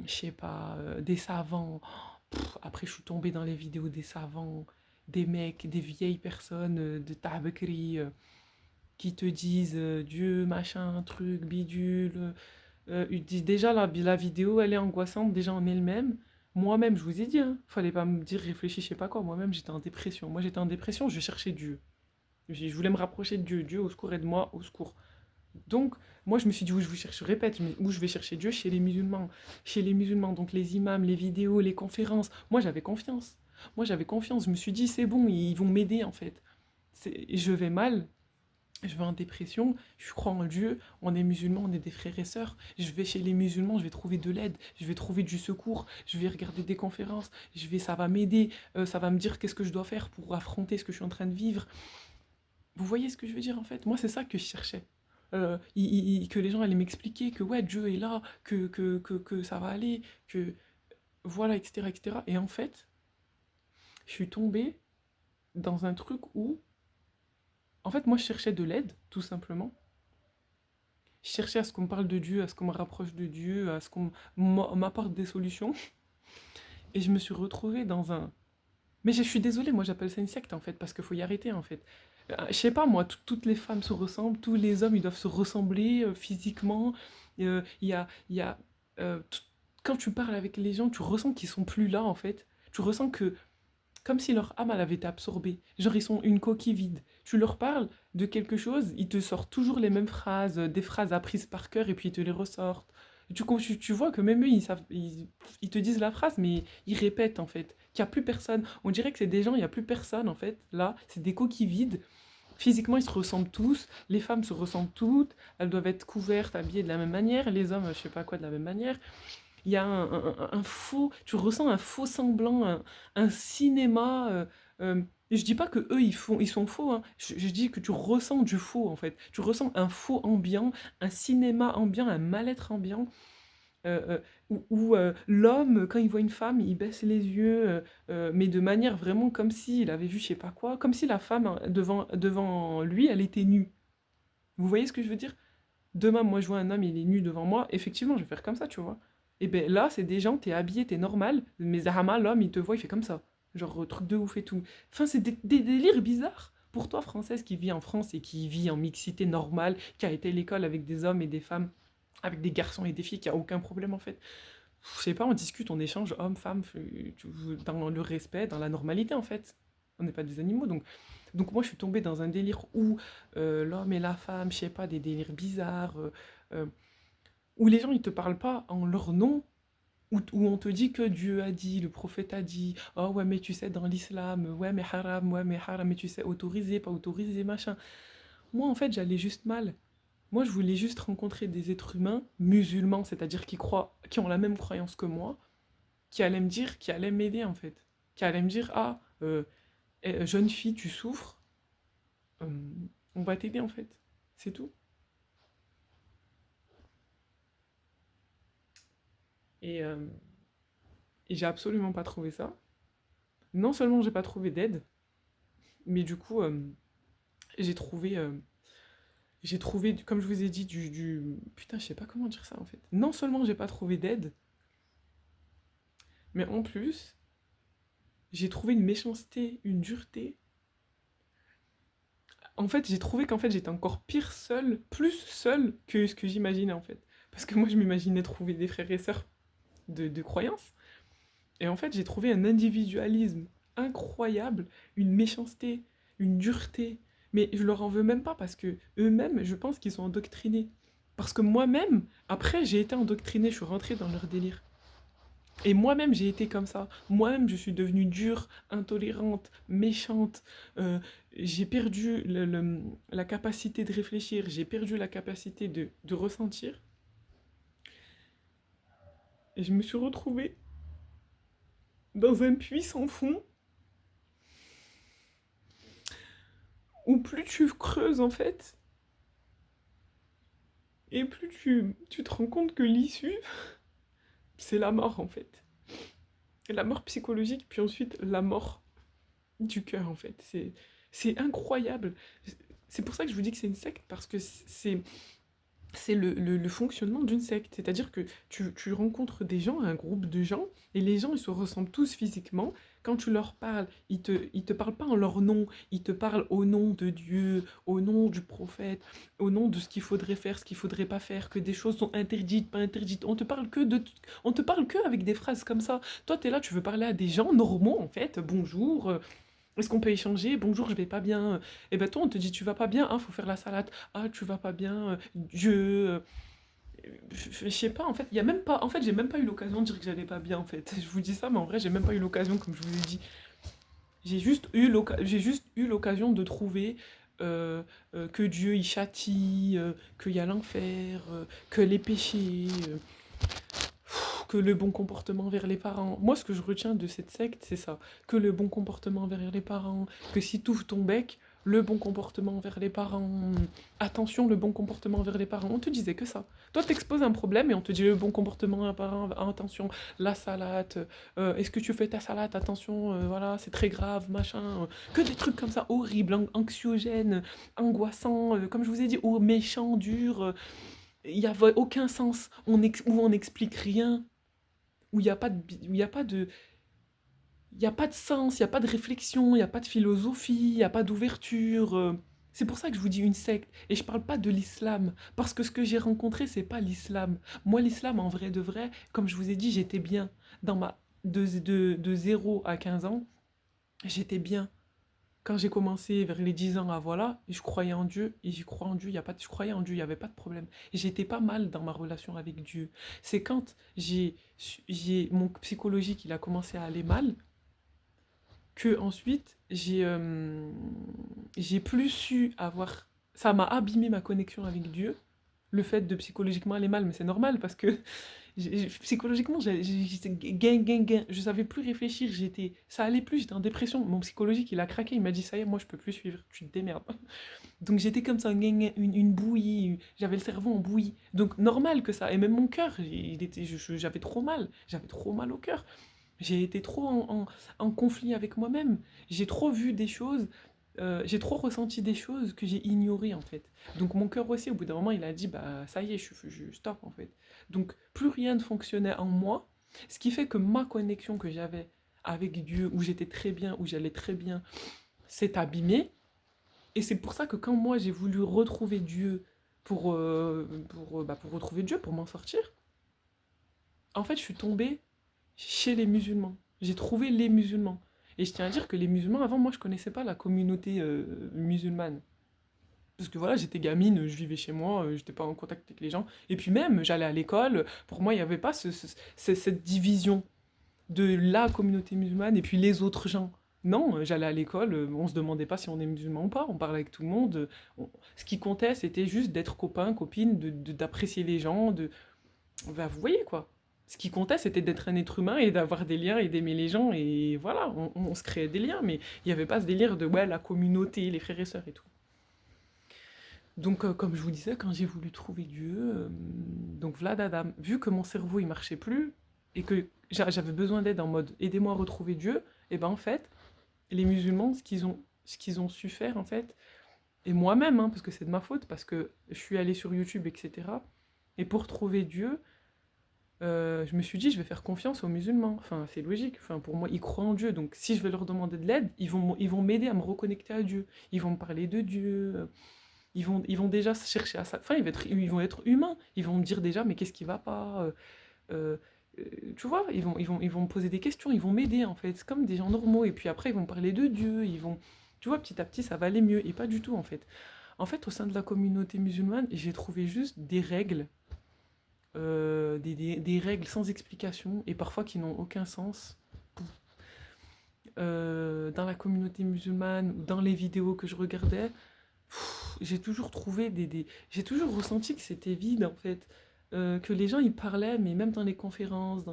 je sais pas, des savants. Après, je suis tombée dans les vidéos des savants, des mecs, des vieilles personnes de Tabekri qui te disent Dieu, machin, truc, bidule. Ils disent déjà la vidéo, elle est angoissante déjà en elle-même. Moi-même, je vous ai dit, hein, fallait pas me dire réfléchis, je sais pas quoi. Moi-même, j'étais en dépression. Moi, j'étais en dépression, je cherchais Dieu. Je voulais me rapprocher de Dieu. Dieu, au secours, aide-moi, au secours. Donc, moi, je me suis dit où je vais chercher, je répète, où je vais chercher Dieu chez les musulmans. Chez les musulmans, donc les imams, les vidéos, les conférences. Moi, j'avais confiance. Moi, j'avais confiance. Je me suis dit, c'est bon, ils vont m'aider, en fait. Je vais mal, je vais en dépression, je crois en Dieu, on est musulmans, on est des frères et sœurs. Je vais chez les musulmans, je vais trouver de l'aide, je vais trouver du secours, je vais regarder des conférences, ça va m'aider, ça va me dire qu'est-ce que je dois faire pour affronter ce que je suis en train de vivre. Vous voyez ce que je veux dire en fait? Moi, c'est ça que je cherchais. Que les gens allaient m'expliquer que ouais, Dieu est là, que ça va aller, que voilà, etc., etc. Et cetera. Et en fait, je suis tombée dans un truc où, en fait, moi, je cherchais de l'aide, tout simplement. Je cherchais à ce qu'on me parle de Dieu, à ce qu'on me rapproche de Dieu, à ce qu'on m'apporte des solutions. Et je me suis retrouvée dans un... Mais je suis désolée, moi j'appelle ça une secte en fait, parce qu'il faut y arrêter en fait. Je sais pas, moi, toutes les femmes se ressemblent, tous les hommes ils doivent se ressembler physiquement. Il y a tout- quand tu parles avec les gens, tu ressens qu'ils sont plus là en fait. Tu ressens que, comme si leur âme elle avait été absorbée. Genre ils sont une coquille vide. Tu leur parles de quelque chose, ils te sortent toujours les mêmes phrases, des phrases apprises par cœur et puis ils te les ressortent. Tu vois que même eux, ils te disent la phrase, mais ils répètent en fait. Qu'il n'y a plus personne. On dirait que c'est des gens, il n'y a plus personne en fait. Là, c'est des coquilles vides. Physiquement, ils se ressemblent tous. Les femmes se ressemblent toutes. Elles doivent être couvertes, habillées de la même manière. Les hommes, je sais pas quoi, de la même manière. Il y a un faux, tu ressens un faux semblant, un cinéma. Et je dis pas que eux ils sont faux, hein. Je dis que tu ressens du faux en fait. Tu ressens un faux ambiant, un cinéma ambiant, un mal-être ambiant. Où l'homme, quand il voit une femme, il baisse les yeux, mais de manière vraiment comme s'il avait vu je sais pas quoi, comme si la femme hein, devant lui, elle était nue. Vous voyez ce que je veux dire? Demain, moi, je vois un homme, il est nu devant moi, effectivement, je vais faire comme ça, tu vois. Et ben là, c'est des gens, t'es habillé, t'es normal, mais Zahama, l'homme, il te voit, il fait comme ça. Genre, truc de ouf et tout. Enfin, c'est des délires bizarres. Pour toi, Française, qui vit en France et qui vit en mixité normale, qui a été à l'école avec des hommes et des femmes, avec des garçons et des filles, qui a aucun problème en fait. Je sais pas, on discute, on échange, homme, femme, dans le respect, dans la normalité en fait. On n'est pas des animaux, donc moi je suis tombée dans un délire où l'homme et la femme, je sais pas, des délires bizarres, euh, où les gens ils te parlent pas en leur nom, où on te dit que Dieu a dit, le prophète a dit, oh ouais mais tu sais dans l'islam, ouais mais haram, mais tu sais autorisé, pas autorisé, machin. Moi en fait j'allais juste mal. Moi je voulais juste rencontrer des êtres humains musulmans, c'est-à-dire qui croient, qui ont la même croyance que moi, qui allaient me dire, qui allaient m'aider en fait, qui allaient me dire, ah, jeune fille, tu souffres, on va t'aider en fait, c'est tout. Et, euh, et j'ai absolument pas trouvé ça. Non seulement j'ai pas trouvé d'aide, mais du coup, j'ai trouvé, euh, j'ai trouvé, comme je vous ai dit, Putain, je sais pas comment dire ça en fait. Non seulement j'ai pas trouvé d'aide, mais en plus, j'ai trouvé une méchanceté, une dureté. En fait, j'ai trouvé qu'en fait, j'étais encore pire seule, plus seule que ce que j'imaginais en fait. Parce que moi, je m'imaginais trouver des frères et sœurs de croyance. Et en fait, j'ai trouvé un individualisme incroyable, une méchanceté, une dureté. Mais je leur en veux même pas parce que eux-mêmes, je pense qu'ils sont endoctrinés. Parce que moi-même, après, j'ai été endoctrinée, je suis rentrée dans leur délire. Et moi-même, j'ai été comme ça. Moi-même, je suis devenue dure, intolérante, méchante. Euh, j'ai perdu la capacité de réfléchir, j'ai perdu la capacité de ressentir. Et je me suis retrouvée dans un puits sans fond où plus tu creuses en fait, et plus tu te rends compte que l'issue, c'est la mort en fait. La mort psychologique, puis ensuite la mort du cœur en fait. C'est incroyable. C'est pour ça que je vous dis que c'est une secte, parce que c'est le fonctionnement d'une secte. C'est-à-dire que tu rencontres des gens, un groupe de gens, et les gens, ils se ressemblent tous physiquement. Quand tu leur parles, ils te parlent pas en leur nom, ils te parlent au nom de Dieu, au nom du prophète, au nom de ce qu'il faudrait faire, ce qu'il faudrait pas faire, que des choses sont interdites, pas interdites. On te parle que avec des phrases comme ça. Toi, tu es là, tu veux parler à des gens normaux, en fait. Bonjour, est-ce qu'on peut échanger? Bonjour, je vais pas bien. Et ben toi, on te dit, tu vas pas bien, hein, faut faire la salade. Ah, tu vas pas bien, Dieu. Je sais pas, en fait, il y a même pas. En fait, j'ai même pas eu l'occasion de dire que j'allais pas bien, en fait. Je vous dis ça, mais en vrai, j'ai même pas eu l'occasion, comme je vous ai dit. J'ai juste eu l'occasion de trouver que Dieu il châtie, qu'il y a l'enfer, que les péchés, que le bon comportement envers les parents. Moi, ce que je retiens de cette secte, c'est ça. Que le bon comportement envers les parents, que si tu ouvres ton bec, le bon comportement envers les parents, attention, le bon comportement envers les parents. On te disait que ça. Toi, t'exposes un problème et on te dit le bon comportement envers les parents, attention, la salade, est-ce que tu fais ta salade, attention, voilà, c'est très grave, machin. Que des trucs comme ça, horribles, anxiogènes, angoissants, comme je vous ai dit, méchants, durs. Il n'y avait aucun sens, où on n'explique rien, où il n'y a pas de, où il y a pas de, il n'y a pas de sens, il n'y a pas de réflexion, il n'y a pas de philosophie, il n'y a pas d'ouverture. C'est pour ça que je vous dis une secte. Et je ne parle pas de l'islam. Parce que ce que j'ai rencontré, c'est pas l'islam. Moi, l'islam, en vrai de vrai, comme je vous ai dit, j'étais bien. Dans ma... de 0 à 15 ans, j'étais bien. Quand j'ai commencé vers les 10 ans à voilà, je croyais en Dieu. Et j'y crois en Dieu, y a pas de... je croyais en Dieu, il n'y avait pas de problème. Et j'étais pas mal dans ma relation avec Dieu. C'est quand mon psychologique, il a commencé à aller mal, que ensuite j'ai plus su avoir, ça m'a abîmé ma connexion avec Dieu, le fait de psychologiquement aller mal, mais c'est normal parce que psychologiquement j'étais gain, je savais plus réfléchir, ça allait plus, j'étais en dépression, mon psychologique il a craqué, il m'a dit ça y est, moi je peux plus suivre, tu te démerdes. Donc j'étais comme ça, une bouillie, j'avais le cerveau en bouillie, donc normal que ça, et même mon cœur, j'avais trop mal au cœur. J'ai été trop en conflit avec moi-même. J'ai trop vu des choses, j'ai trop ressenti des choses que j'ai ignorées en fait. Donc mon cœur aussi, au bout d'un moment, il a dit, bah ça y est, je stop en fait. Donc plus rien ne fonctionnait en moi, ce qui fait que ma connexion que j'avais avec Dieu, où j'étais très bien, où j'allais très bien, s'est abîmée. Et c'est pour ça que quand moi j'ai voulu retrouver Dieu pour retrouver Dieu, pour m'en sortir, en fait je suis tombée chez les musulmans. J'ai trouvé les musulmans. Et je tiens à dire que les musulmans, avant, moi, je connaissais pas la communauté musulmane. Parce que voilà, j'étais gamine, je vivais chez moi, j'étais pas en contact avec les gens. Et puis même, j'allais à l'école, pour moi, il n'y avait pas cette division de la communauté musulmane et puis les autres gens. Non, j'allais à l'école, on se demandait pas si on est musulman ou pas, on parlait avec tout le monde. Ce qui comptait, c'était juste d'être copain, copine, d'apprécier les gens, bah, vous voyez quoi. Ce qui comptait, c'était d'être un être humain et d'avoir des liens et d'aimer les gens. Et voilà, on se créait des liens, mais il n'y avait pas ce délire de ouais, la communauté, les frères et sœurs et tout. Donc, comme je vous disais, quand j'ai voulu trouver Dieu, donc Vlad Adam, vu que mon cerveau il marchait plus et que j'avais besoin d'aide en mode aidez-moi à retrouver Dieu, et ben en fait, les musulmans, ce qu'ils ont su faire en fait, et moi-même, hein, parce que c'est de ma faute, parce que je suis allée sur YouTube, etc. Et pour trouver Dieu, je me suis dit, je vais faire confiance aux musulmans. Enfin, c'est logique. Enfin, pour moi, ils croient en Dieu. Donc, si je vais leur demander de l'aide, ils vont m'aider à me reconnecter à Dieu. Ils vont me parler de Dieu. Ils vont déjà chercher à ça. Enfin, ils vont être humains. Ils vont me dire déjà, mais qu'est-ce qui va pas euh, tu vois, ils vont me poser des questions. Ils vont m'aider, en fait. C'est comme des gens normaux. Et puis après, ils vont me parler de Dieu. Tu vois, petit à petit, ça va aller mieux. Et pas du tout, en fait. En fait, au sein de la communauté musulmane, j'ai trouvé juste des règles des règles sans explication et parfois qui n'ont aucun sens. Dans la communauté musulmane ou dans les vidéos que je regardais, j'ai toujours trouvé j'ai toujours ressenti que c'était vide en fait. Que les gens ils parlaient, mais même dans les conférences,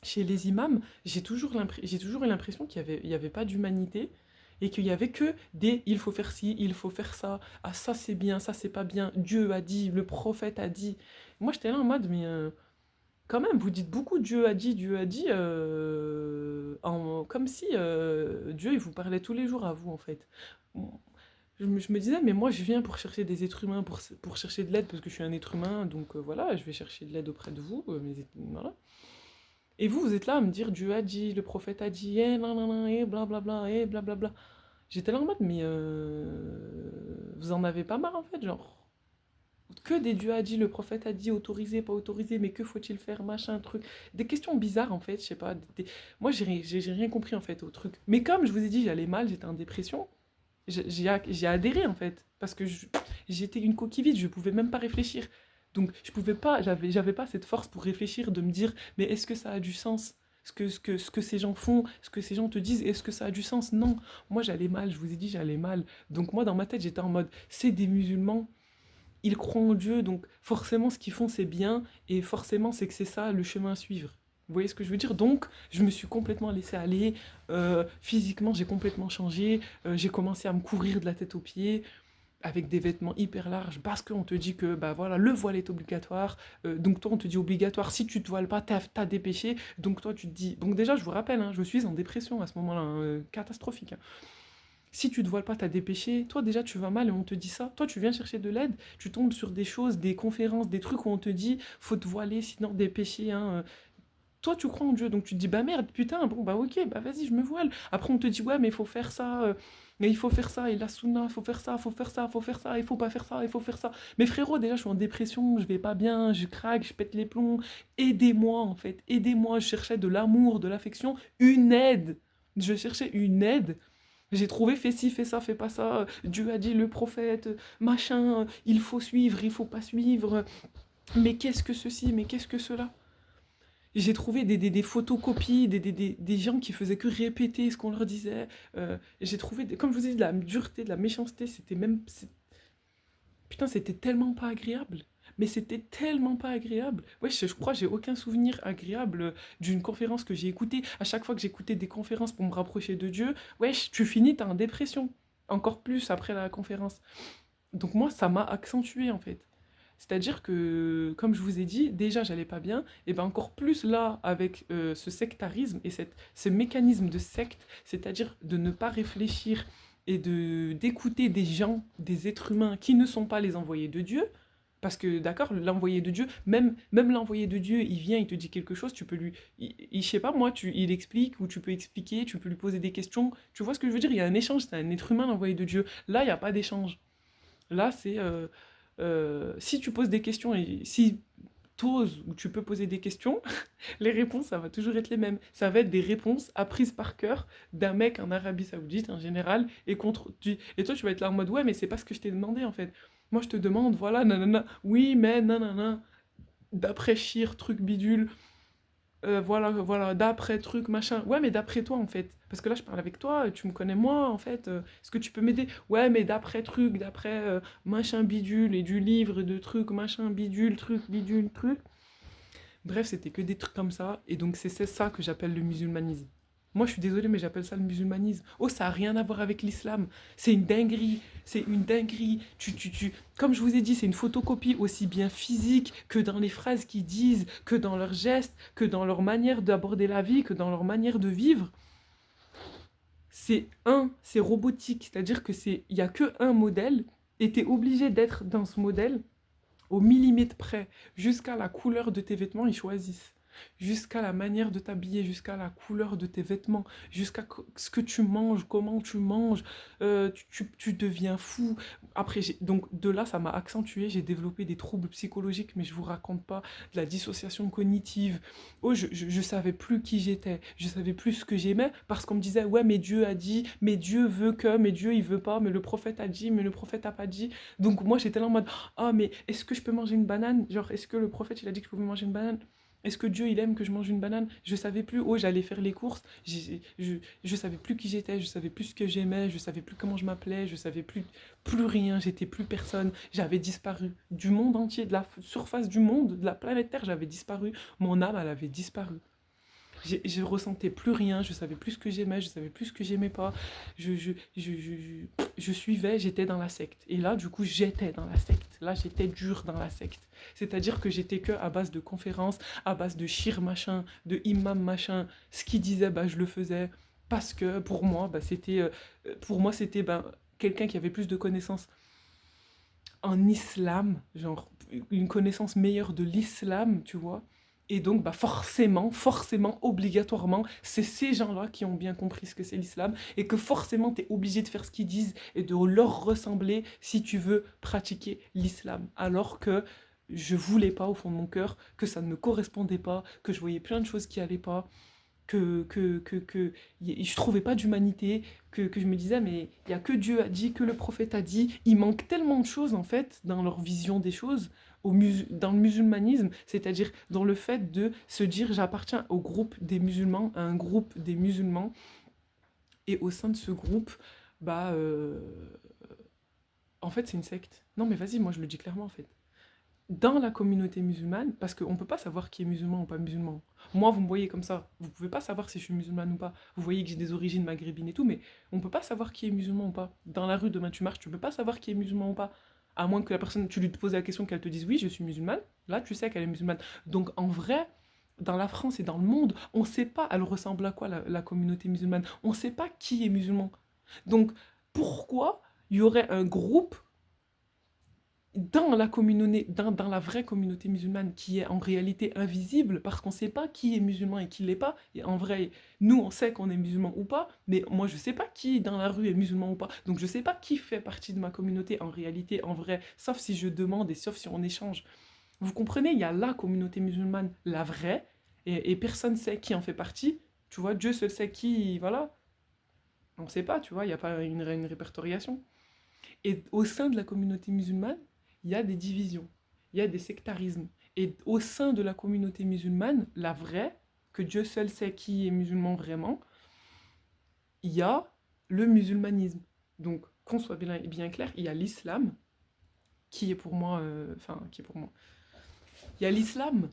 chez les imams, j'ai toujours eu l'impression qu'il y avait pas d'humanité et qu'il y avait que des il faut faire ci, il faut faire ça, ah ça c'est bien, ça c'est pas bien, Dieu a dit, le prophète a dit. Moi j'étais là en mode mais quand même vous dites beaucoup Dieu a dit comme si Dieu il vous parlait tous les jours à vous en fait. Je me disais mais moi je viens pour chercher des êtres humains, pour chercher de l'aide parce que je suis un être humain donc voilà je vais chercher de l'aide auprès de vous, voilà. Et vous êtes là à me dire Dieu a dit, le prophète a dit, eh nan nan nan, eh blablabla, eh blablabla. J'étais là en mode, mais vous en avez pas marre en fait, genre. Que des Dieu a dit, le prophète a dit, autorisé, pas autorisé, mais que faut-il faire, machin, truc. Des questions bizarres en fait, je sais pas. Moi j'ai rien compris en fait au truc. Mais comme je vous ai dit, j'allais mal, j'étais en dépression, j'ai adhéré en fait. Parce que j'étais une coquille vide, je pouvais même pas réfléchir. Donc je pouvais pas, j'avais pas cette force pour réfléchir, de me dire, mais est-ce que ça a du sens ce que ces gens font, ce que ces gens te disent, est-ce que ça a du sens? Non, moi j'allais mal, je vous ai dit j'allais mal. Donc moi dans ma tête j'étais en mode, c'est des musulmans, ils croient en Dieu, donc forcément ce qu'ils font c'est bien, et forcément c'est que c'est ça le chemin à suivre. Vous voyez ce que je veux dire? Donc, je me suis complètement laissée aller. Physiquement, j'ai complètement changé. J'ai commencé à me couvrir de la tête aux pieds avec des vêtements hyper larges parce qu'on te dit que bah voilà, le voile est obligatoire. Donc, toi, on te dit obligatoire. Si tu te voiles pas, t'as des péchés. Donc, toi, tu te dis. Donc, déjà, je vous rappelle, hein, je suis en dépression à ce moment-là, hein, catastrophique, hein. Si tu te voiles pas, t'as des péchés. Toi, déjà, tu vas mal et on te dit ça. Toi, tu viens chercher de l'aide. Tu tombes sur des choses, des conférences, des trucs où on te dit faut te voiler, sinon des péchés, hein. Toi, tu crois en Dieu, donc tu te dis bah merde, putain, bon bah ok, bah vas-y, je me voile. Après, on te dit ouais, mais il faut faire ça, mais il faut faire ça, et la sunna, il faut faire ça, il faut faire ça, il faut faire ça, il faut pas faire ça, il faut faire ça. Mais frérot, déjà, je suis en dépression, je vais pas bien, je craque, je pète les plombs. Aidez-moi, en fait, aidez-moi. Je cherchais de l'amour, de l'affection, une aide. Je cherchais une aide. J'ai trouvé fais ci, fais ça, fais pas ça. Dieu a dit le prophète, machin, il faut suivre, il faut pas suivre. Mais qu'est-ce que ceci, mais qu'est-ce que cela? J'ai trouvé des photocopies, des gens qui faisaient que répéter ce qu'on leur disait. J'ai trouvé, comme je vous ai dit, de la dureté, de la méchanceté. Putain, c'était tellement pas agréable. Mais c'était tellement pas agréable. Ouais, je crois que j'ai aucun souvenir agréable d'une conférence que j'ai écoutée. À chaque fois que j'écoutais des conférences pour me rapprocher de Dieu, ouais, tu finis, t'es en dépression. Encore plus après la conférence. Donc moi, ça m'a accentué en fait. C'est-à-dire que, comme je vous ai dit, déjà j'allais pas bien, et ben encore plus là avec ce sectarisme et ce mécanisme de secte, c'est-à-dire de ne pas réfléchir et d'écouter des gens, des êtres humains qui ne sont pas les envoyés de Dieu. Parce que, d'accord, l'envoyé de Dieu, même l'envoyé de Dieu, il vient, il te dit quelque chose, tu peux lui. Je sais pas, moi, il explique, ou tu peux expliquer, tu peux lui poser des questions. Tu vois ce que je veux dire? Il y a un échange, c'est un être humain, l'envoyé de Dieu. Là, il n'y a pas d'échange. Là, c'est si tu poses des questions et si tu oses ou tu peux poser des questions, les réponses, ça va toujours être les mêmes. Ça va être des réponses apprises par cœur d'un mec en Arabie Saoudite en général et toi, tu vas être là en mode ouais, mais c'est pas ce que je t'ai demandé en fait. Moi, je te demande, voilà, nanana, oui, mais nanana, d'après Chir, truc bidule, voilà, voilà, d'après truc, machin. Ouais, mais d'après toi, en fait. Parce que là, je parle avec toi, tu me connais moi, en fait. Est-ce que tu peux m'aider? Ouais, mais d'après truc, d'après machin bidule, et du livre de truc, machin bidule, truc, bidule, truc. Bref, c'était que des trucs comme ça. Et donc, c'est ça que j'appelle le musulmanisme. Moi, je suis désolée, mais j'appelle ça le musulmanisme. Oh, ça n'a rien à voir avec l'islam. C'est une dinguerie. C'est une dinguerie. Comme je vous ai dit, c'est une photocopie aussi bien physique que dans les phrases qu'ils disent, que dans leurs gestes, que dans leur manière d'aborder la vie, que dans leur manière de vivre. C'est robotique. C'est-à-dire que il y a que un modèle. Et tu es obligé d'être dans ce modèle au millimètre près, jusqu'à la couleur de tes vêtements, ils choisissent. Jusqu'à la manière de t'habiller, jusqu'à la couleur de tes vêtements, jusqu'à ce que tu manges, comment tu manges, tu deviens fou. Après, donc de là, ça m'a accentué, j'ai développé des troubles psychologiques, mais je vous raconte pas, de la dissociation cognitive. Oh, je savais plus qui j'étais, je savais plus ce que j'aimais, parce qu'on me disait, ouais, mais Dieu a dit, mais Dieu veut que, mais Dieu il veut pas, mais le prophète a dit, mais le prophète a pas dit. Donc moi, j'étais là en mode, ah, mais est-ce que je peux manger une banane? Genre, est-ce que le prophète, il a dit que je pouvais manger une banane? Est-ce que Dieu, il aime que je mange une banane? Je savais plus. Oh, j'allais faire les courses. Je savais plus qui j'étais. Je savais plus ce que j'aimais. Je savais plus comment je m'appelais. Je savais plus rien. J'étais plus personne. J'avais disparu. Du monde entier, de la surface du monde, de la planète Terre, j'avais disparu. Mon âme, elle avait disparu. Je ressentais plus rien, je savais plus ce que j'aimais, je savais plus ce que j'aimais pas. Je, je, je, je, je suivais, j'étais dans la secte. Et là, du coup, j'étais dans la secte. Là, j'étais dur dans la secte. C'est-à-dire que j'étais que à base de conférences, à base de shir machin, de imam machin. Ce qu'il disait, bah, je le faisais. Parce que pour moi, bah, c'était bah, quelqu'un qui avait plus de connaissances en islam, genre une connaissance meilleure de l'islam, tu vois. Et donc, bah forcément, obligatoirement, c'est ces gens-là qui ont bien compris ce que c'est l'islam et que forcément, tu es obligé de faire ce qu'ils disent et de leur ressembler si tu veux pratiquer l'islam. Alors que je voulais pas au fond de mon cœur, que ça ne me correspondait pas, que je voyais plein de choses qui allaient pas, je trouvais pas d'humanité, que je me disais, mais il y a que Dieu a dit, que le prophète a dit. Il manque tellement de choses, en fait, dans leur vision des choses, dans le musulmanisme, c'est-à-dire dans le fait de se dire, j'appartiens au groupe des musulmans, à un groupe des musulmans, et au sein de ce groupe, en fait, c'est une secte. Non, mais vas-y, moi, je le dis clairement, en fait. dans la communauté musulmane, parce qu'on ne peut pas savoir qui est musulman ou pas musulman. Moi, vous me voyez comme ça, vous ne pouvez pas savoir si je suis musulmane ou pas. Vous voyez que j'ai des origines maghrébines et tout, mais on ne peut pas savoir qui est musulman ou pas. Dans la rue, demain tu marches, tu ne peux pas savoir qui est musulman ou pas. À moins que la personne, tu lui poses la question, qu'elle te dise oui, je suis musulmane, là tu sais qu'elle est musulmane. Donc en vrai, dans la France et dans le monde, on ne sait pas, elle ressemble à quoi la communauté musulmane. On ne sait pas qui est musulman. Donc pourquoi il y aurait un groupe dans la vraie communauté musulmane qui est en réalité invisible parce qu'on ne sait pas qui est musulman et qui ne l'est pas. Et en vrai, nous, on sait qu'on est musulman ou pas, mais moi, je ne sais pas qui dans la rue est musulman ou pas. Donc, je ne sais pas qui fait partie de ma communauté en réalité, en vrai, sauf si je demande et sauf si on échange. Vous comprenez, il y a la communauté musulmane, la vraie, et personne ne sait qui en fait partie. Tu vois, Dieu seul sait qui, voilà. On ne sait pas, tu vois, il n'y a pas une répertoriation. Et au sein de la communauté musulmane, il y a des divisions, il y a des sectarismes. Et au sein de la communauté musulmane, la vraie, que Dieu seul sait qui est musulman vraiment, il y a le musulmanisme. Donc, qu'on soit bien clair, il y a l'islam, qui est pour moi, qui est pour moi. Il y a l'islam,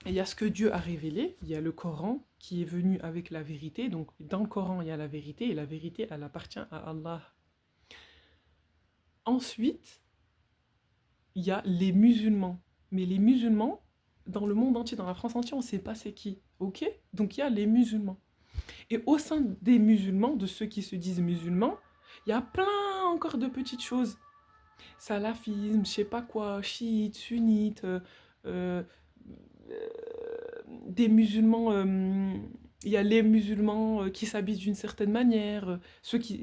et il y a ce que Dieu a révélé, il y a le Coran qui est venu avec la vérité. Donc, dans le Coran, il y a la vérité, et la vérité, elle appartient à Allah. Ensuite, il y a les musulmans. Mais les musulmans, dans le monde entier, dans la France entière, on ne sait pas c'est qui. Ok. Donc il y a les musulmans. Et au sein des musulmans, de ceux qui se disent musulmans, il y a plein encore de petites choses. Salafisme, je sais pas quoi, chiite, sunnite, euh, des musulmans, il y a les musulmans qui s'habillent d'une certaine manière,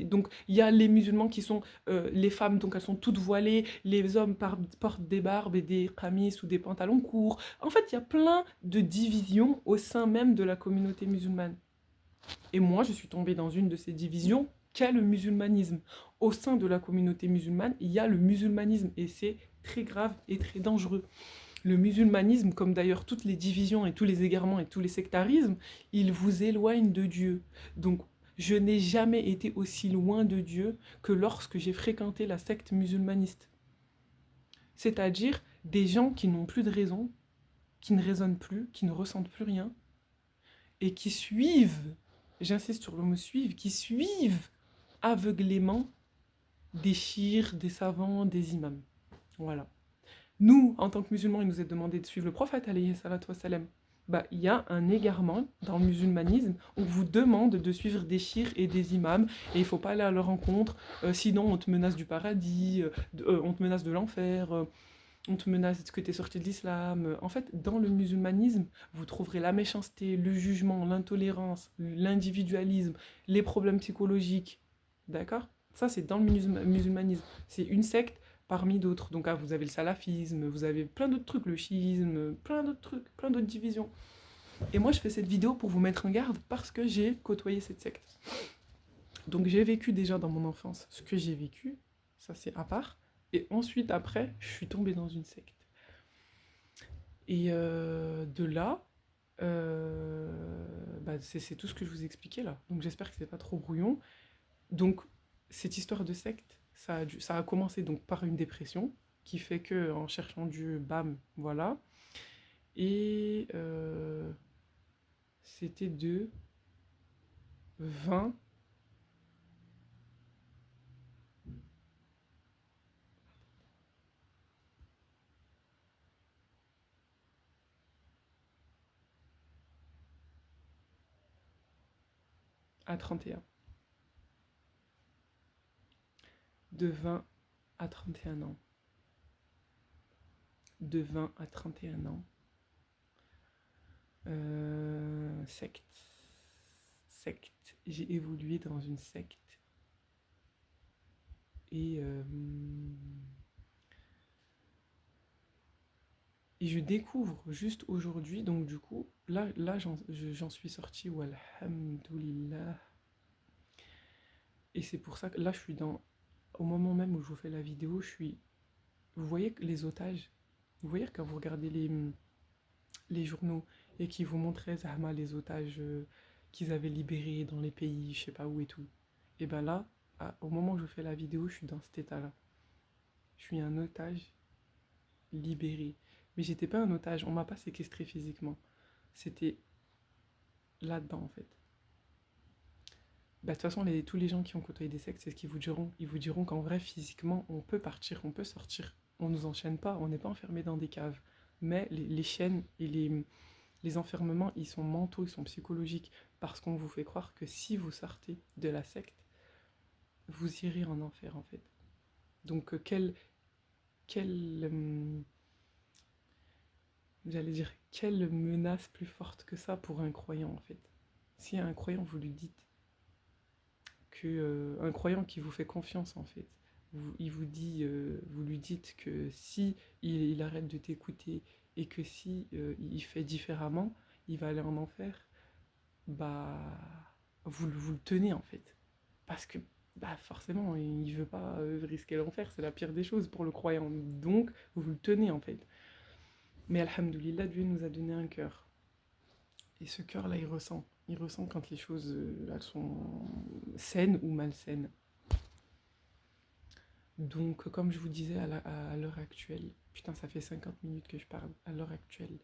donc il y a les musulmans qui sont les femmes, donc elles sont toutes voilées, les hommes portent des barbes et des qamis ou des pantalons courts. En fait, il y a plein de divisions au sein même de la communauté musulmane. Et moi, je suis tombée dans une de ces divisions qu'est le musulmanisme. Au sein de la communauté musulmane, il y a le musulmanisme et c'est très grave et très dangereux. Le musulmanisme, comme d'ailleurs toutes les divisions et tous les égarements et tous les sectarismes, il vous éloigne de Dieu. Donc, je n'ai jamais été aussi loin de Dieu que lorsque j'ai fréquenté la secte musulmaniste. C'est-à-dire des gens qui n'ont plus de raison, qui ne raisonnent plus, qui ne ressentent plus rien, et qui suivent, j'insiste sur le mot suivre, qui suivent aveuglément des chirs, des savants, des imams. Voilà. Nous, en tant que musulmans, il nous est demandé de suivre le prophète, alayhi salatu wassalam. Bah, il y a un égarement dans le musulmanisme. On vous demande de suivre des chirs et des imams et il ne faut pas aller à leur rencontre, sinon on te menace du paradis, on te menace de l'enfer, on te menace que tu es sorti de l'islam. En fait, dans le musulmanisme, vous trouverez la méchanceté, le jugement, l'intolérance, l'individualisme, les problèmes psychologiques. D'accord? Ça, c'est dans le musulmanisme. C'est une secte parmi d'autres. Donc, vous avez le salafisme, vous avez plein d'autres trucs, le chiisme, plein d'autres trucs, plein d'autres divisions. Et moi, je fais cette vidéo pour vous mettre en garde parce que j'ai côtoyé cette secte. Donc, j'ai vécu déjà dans mon enfance ce que j'ai vécu, ça c'est à part. Et ensuite, après, je suis tombée dans une secte. Et de là, c'est tout ce que je vous expliquais là. Donc, j'espère que c'est pas trop brouillon. Donc, cette histoire de secte, ça a commencé donc par une dépression qui fait que en cherchant Dieu, bam, voilà. Et c'était de 20 à 31. De 20 à 31 ans. De 20 à 31 ans. Secte. Secte. J'ai évolué dans une secte. Et, et je découvre juste aujourd'hui, donc du coup, là j'en suis sortie, walhamdulillah. Et c'est pour ça que là, je suis dans. Au moment même où je vous fais la vidéo, je suis. Vous voyez que les otages, vous voyez quand vous regardez les journaux et qui vous montraient Zahma, les otages qu'ils avaient libérés dans les pays, je sais pas où et tout. Et ben là, au moment où je fais la vidéo, je suis dans cet état-là. Je suis un otage libérée. Mais j'étais pas un otage, on m'a pas séquestré physiquement. C'était là-dedans en fait. Bah, de toute façon, tous les gens qui ont côtoyé des sectes, c'est ce qu'ils vous diront. Ils vous diront qu'en vrai, physiquement, on peut partir, on peut sortir. On nous enchaîne pas, on n'est pas enfermé dans des caves. Mais les chaînes et les enfermements, ils sont mentaux, ils sont psychologiques. Parce qu'on vous fait croire que si vous sortez de la secte, vous irez en enfer en fait. Donc, quelle j'allais dire, quelle menace plus forte que ça pour un croyant en fait. Si un croyant, vous lui dites un croyant qui vous fait confiance en fait, il vous dit, vous lui dites que si il arrête de t'écouter et que si il fait différemment, il va aller en enfer, bah vous le tenez en fait. Parce que bah forcément, il veut pas risquer l'enfer, c'est la pire des choses pour le croyant. Donc vous le tenez en fait. Mais alhamdoulilah, Dieu nous a donné un cœur. Et ce cœur-là, il ressent. Il ressent quand les choses elles sont saines ou malsaines. Donc, comme je vous disais à l'heure actuelle, putain, ça fait 50 minutes que je parle, à l'heure actuelle,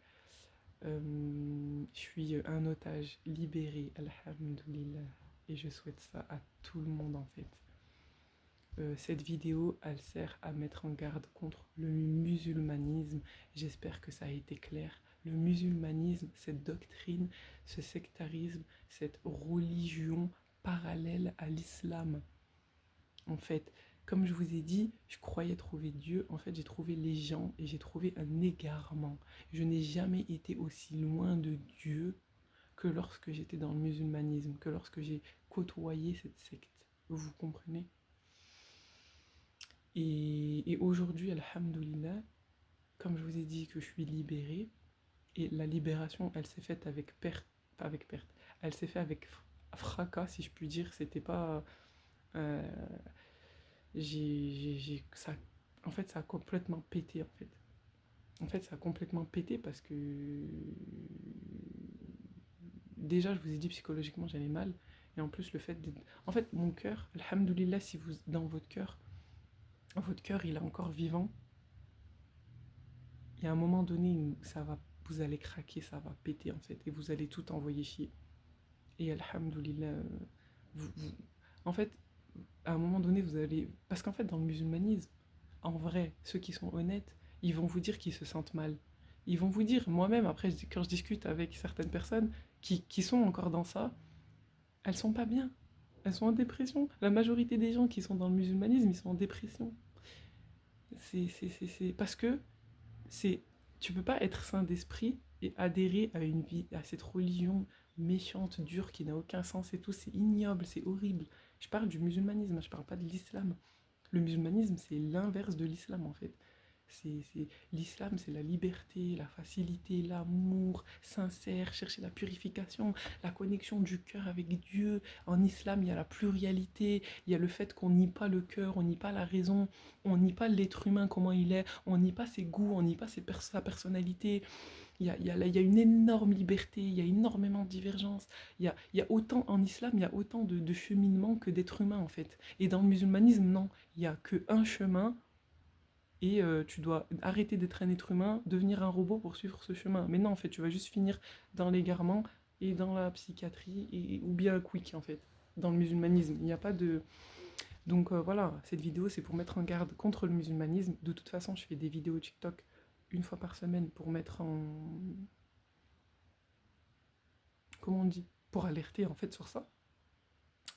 je suis un otage libéré, alhamdoulilah, et je souhaite ça à tout le monde en fait. Cette vidéo, elle sert à mettre en garde contre le musulmanisme. J'espère que ça a été clair. Le musulmanisme, cette doctrine, ce sectarisme, cette religion parallèle à l'islam. En fait, comme je vous ai dit, je croyais trouver Dieu. En fait, j'ai trouvé les gens et j'ai trouvé un égarement. Je n'ai jamais été aussi loin de Dieu que lorsque j'étais dans le musulmanisme, que lorsque j'ai côtoyé cette secte. Vous comprenez? Et aujourd'hui, alhamdoulilah, comme je vous ai dit que je suis libérée, et la libération, elle s'est faite avec perte, pas avec perte, elle s'est faite avec fracas, si je puis dire. C'était pas. euh, ça, en fait, ça a complètement pété, en fait. En fait, ça a complètement pété parce que. Déjà, je vous ai dit psychologiquement, j'allais mal. Et en plus, le fait d'être. En fait, mon cœur, alhamdoulilah, si vous, dans votre cœur, il est encore vivant. Il y a un moment donné où vous allez craquer, ça va péter en fait, et vous allez tout envoyer chier. Et alhamdoulilah, en fait, à un moment donné, vous allez. Parce qu'en fait, dans le musulmanisme, en vrai, ceux qui sont honnêtes, ils vont vous dire qu'ils se sentent mal. Ils vont vous dire, moi-même, après, quand je discute avec certaines personnes qui sont encore dans ça, elles sont pas bien. Elles sont en dépression. La majorité des gens qui sont dans le musulmanisme, ils sont en dépression. Parce que c'est tu peux pas être saint d'esprit et adhérer à une vie, à cette religion méchante, dure, qui n'a aucun sens et tout. C'est ignoble, c'est horrible. Je parle du musulmanisme, je parle pas de l'islam. Le musulmanisme, c'est l'inverse de l'islam en fait. L'islam, c'est la liberté, la facilité, l'amour sincère, chercher la purification, la connexion du cœur avec Dieu. En islam, il y a la pluralité, il y a le fait qu'on nie pas le cœur, on nie pas la raison, on nie pas l'être humain, comment il est, on nie pas ses goûts, on nie pas sa personnalité. Il y a une énorme liberté, il y a énormément de divergences. Il y a autant, en islam, il y a autant de cheminements que d'êtres humains en fait. Et dans le musulmanisme, non, il n'y a qu'un chemin et tu dois arrêter d'être un être humain, devenir un robot pour suivre ce chemin. Mais non, en fait, tu vas juste finir dans l'égarement et dans la psychiatrie, ou bien quick, en fait. Dans le musulmanisme, il n'y a pas de... Donc voilà, cette vidéo, c'est pour mettre en garde contre le musulmanisme. De toute façon, je fais des vidéos TikTok une fois par semaine pour mettre en... Comment on dit? Pour alerter, en fait, sur ça.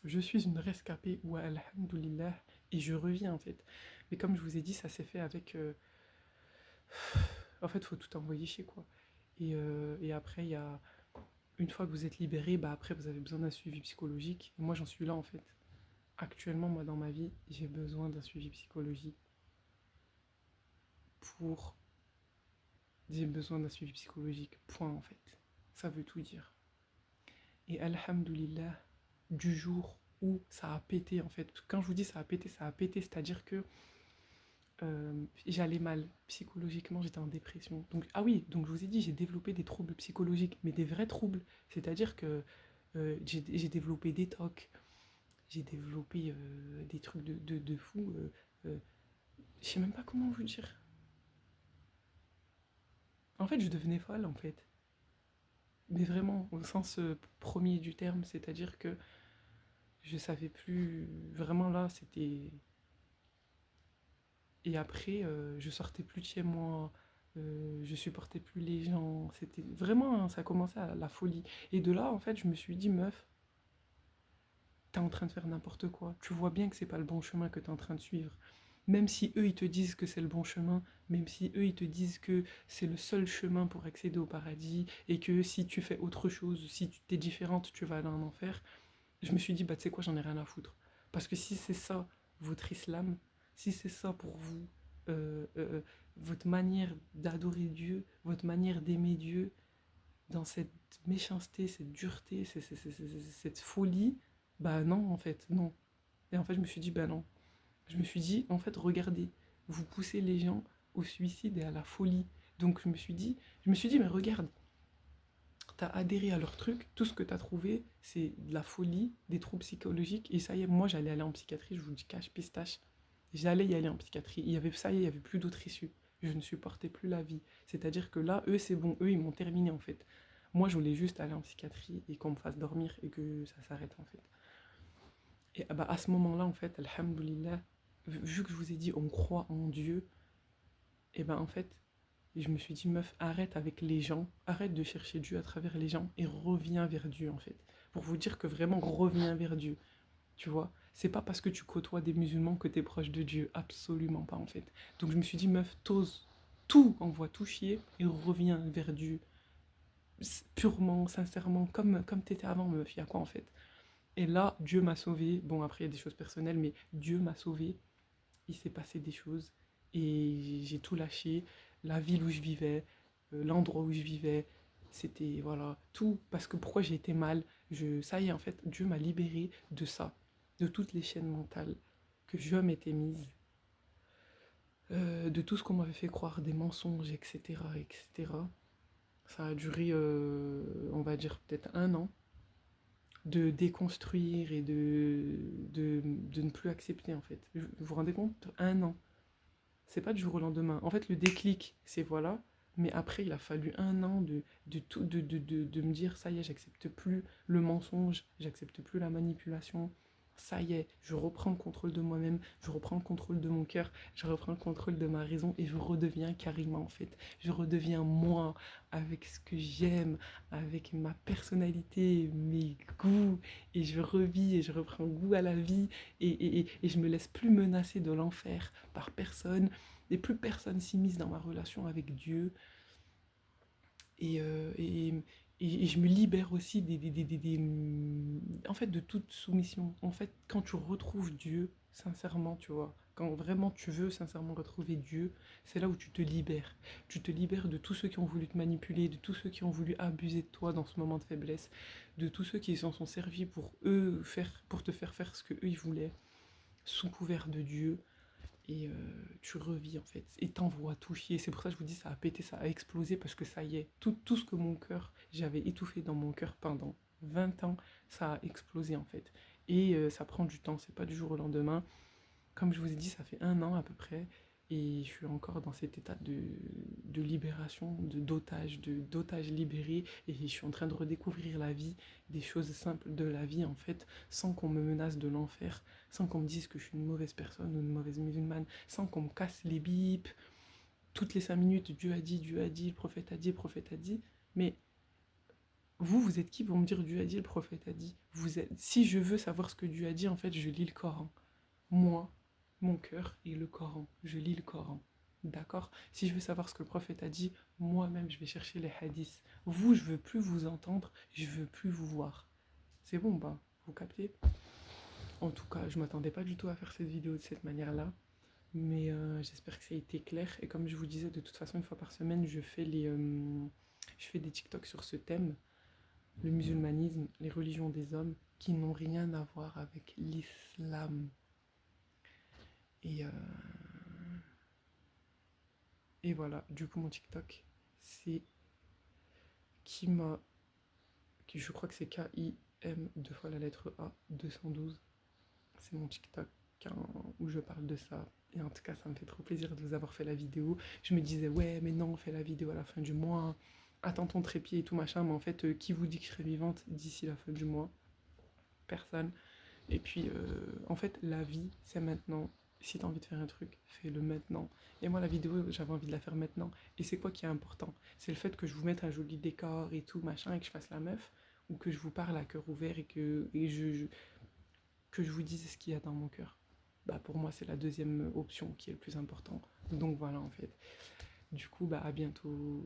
Je suis une rescapée, ou alhamdoulilah, et je reviens, en fait. Mais comme je vous ai dit, ça s'est fait avec... En fait, il faut tout envoyer chez quoi. Et après, il y a une fois que vous êtes libéré, bah après vous avez besoin d'un suivi psychologique. Et moi j'en suis là en fait. Actuellement, moi dans ma vie, j'ai besoin d'un suivi psychologique pour... J'ai besoin d'un suivi psychologique, point en fait. Ça veut tout dire. Et alhamdoulilah, du jour où ça a pété en fait. Quand je vous dis ça a pété, c'est-à-dire que j'allais mal psychologiquement, j'étais en dépression. Donc, ah oui, donc je vous ai dit, j'ai développé des troubles psychologiques, mais des vrais troubles. C'est-à-dire que j'ai développé des TOC, j'ai développé des trucs de fou. Je sais même pas comment vous dire. En fait, je devenais folle, en fait. Mais vraiment, au sens premier du terme, c'est-à-dire que je savais plus. Vraiment là, c'était. Et après, je sortais plus de chez moi, je supportais plus les gens. C'était vraiment, hein, ça commençait à la folie. Et de là, en fait, je me suis dit, meuf, t'es en train de faire n'importe quoi. Tu vois bien que c'est pas le bon chemin que t'es en train de suivre. Même si eux, ils te disent que c'est le bon chemin, même si eux, ils te disent que c'est le seul chemin pour accéder au paradis, et que si tu fais autre chose, si tu t'es différente, tu vas aller en enfer, je me suis dit, bah tu sais quoi, j'en ai rien à foutre. Parce que si c'est ça, votre islam, si c'est ça pour vous, votre manière d'adorer Dieu, votre manière d'aimer Dieu, dans cette méchanceté, cette dureté, cette folie, bah non, en fait, non. Et en fait, je me suis dit, bah non. Je me suis dit, en fait, regardez, vous poussez les gens au suicide et à la folie. Donc je me suis dit, mais regarde, t'as adhéré à leur truc, tout ce que t'as trouvé, c'est de la folie, des troubles psychologiques, et ça y est, moi j'allais aller en psychiatrie, je vous dis cache pistache. J'allais y aller en psychiatrie. Il y avait ça y est, il y avait plus d'autre issue. Je ne supportais plus la vie. C'est-à-dire que là, eux, c'est bon, eux, ils m'ont terminé en fait. Moi, je voulais juste aller en psychiatrie et qu'on me fasse dormir et que ça s'arrête en fait. Et bah, à ce moment-là, en fait, alhamdoulilah, vu que je vous ai dit, on croit en Dieu, et ben en fait, je me suis dit, meuf, arrête avec les gens, arrête de chercher Dieu à travers les gens et reviens vers Dieu en fait. Pour vous dire que vraiment, reviens vers Dieu. Tu vois, c'est pas parce que tu côtoies des musulmans que t'es proche de Dieu, absolument pas en fait. Donc je me suis dit, meuf, t'oses tout, envoie tout chier et reviens vers Dieu purement, sincèrement, comme t'étais avant, meuf, y a quoi en fait. Et là, Dieu m'a sauvé. Bon, après, il y a des choses personnelles, mais Dieu m'a sauvé. Il s'est passé des choses et j'ai tout lâché. La ville où je vivais, l'endroit où je vivais, c'était, voilà, tout. Parce que pourquoi j'ai été mal, ça y est, en fait, Dieu m'a libéré de ça, de toutes les chaînes mentales que je m'étais mise, de tout ce qu'on m'avait fait croire, des mensonges, etc., etc. Ça a duré, on va dire, peut-être un an de déconstruire et de ne plus accepter, en fait. Vous vous rendez compte? Un an. C'est pas du jour au lendemain. En fait, le déclic, c'est voilà. Mais après, il a fallu un an de me dire, ça y est, j'accepte plus le mensonge, j'accepte plus la manipulation. Ça y est, je reprends le contrôle de moi-même, je reprends le contrôle de mon cœur, je reprends le contrôle de ma raison et je redeviens carrément en fait. Je redeviens moi, avec ce que j'aime, avec ma personnalité, mes goûts, et je revis et je reprends goût à la vie et je me laisse plus menacer de l'enfer par personne et plus personne s'immisce dans ma relation avec Dieu. Et, et je me libère aussi en fait, de toute soumission. En fait, quand tu retrouves Dieu, sincèrement, tu vois, quand vraiment tu veux sincèrement retrouver Dieu, c'est là où tu te libères. Tu te libères de tous ceux qui ont voulu te manipuler, de tous ceux qui ont voulu abuser de toi dans ce moment de faiblesse, de tous ceux qui s'en sont servis pour eux pour te faire faire ce que eux ils voulaient, sous couvert de Dieu. Et tu revis en fait, et t'envoies tout chier. C'est pour ça que je vous dis, ça a pété, ça a explosé, parce que ça y est, tout ce que mon cœur, j'avais étouffé dans mon cœur pendant 20 ans, ça a explosé en fait. Et ça prend du temps, c'est pas du jour au lendemain. Comme je vous ai dit, ça fait un an à peu près, et je suis encore dans cet état de libération, d'otage libéré, et je suis en train de redécouvrir la vie, des choses simples de la vie en fait, sans qu'on me menace de l'enfer, sans qu'on me dise que je suis une mauvaise personne ou une mauvaise musulmane, sans qu'on me casse les bips, toutes les 5 minutes, Dieu a dit, le prophète a dit, le prophète a dit, mais vous êtes qui pour me dire Dieu a dit, le prophète a dit? Si je veux savoir ce que Dieu a dit, en fait, je lis le Coran. Moi, mon cœur et le Coran. Je lis le Coran. D'accord? Si je veux savoir ce que le prophète a dit, moi-même, je vais chercher les hadiths. Vous, je veux plus vous entendre, je veux plus vous voir. C'est bon, bah, vous captez? En tout cas, je m'attendais pas du tout à faire cette vidéo de cette manière-là. Mais j'espère que ça a été clair. Et comme je vous disais, de toute façon, une fois par semaine, je fais des TikTok sur ce thème, le musulmanisme, les religions des hommes, qui n'ont rien à voir avec l'islam. Et, euh, et voilà, du coup, mon TikTok, c'est Kima, je crois que c'est Kim, deux fois la lettre A, 212. C'est mon TikTok, hein, où je parle de ça. Et en tout cas, ça me fait trop plaisir de vous avoir fait la vidéo. Je me disais, ouais, mais non, fais la vidéo à la fin du mois. Attends ton trépied et tout machin. Mais en fait, qui vous dit que je serai vivante d'ici la fin du mois? Personne. Et puis, en fait, la vie, c'est maintenant. Si t'as envie de faire un truc, fais-le maintenant. Et moi, la vidéo, j'avais envie de la faire maintenant. Et c'est quoi qui est important? C'est le fait que je vous mette un joli décor et tout, machin, et que je fasse la meuf, ou que je vous parle à cœur ouvert que je vous dise ce qu'il y a dans mon cœur. Bah, pour moi, c'est la deuxième option qui est le plus important. Donc voilà, en fait. Du coup, bah, à bientôt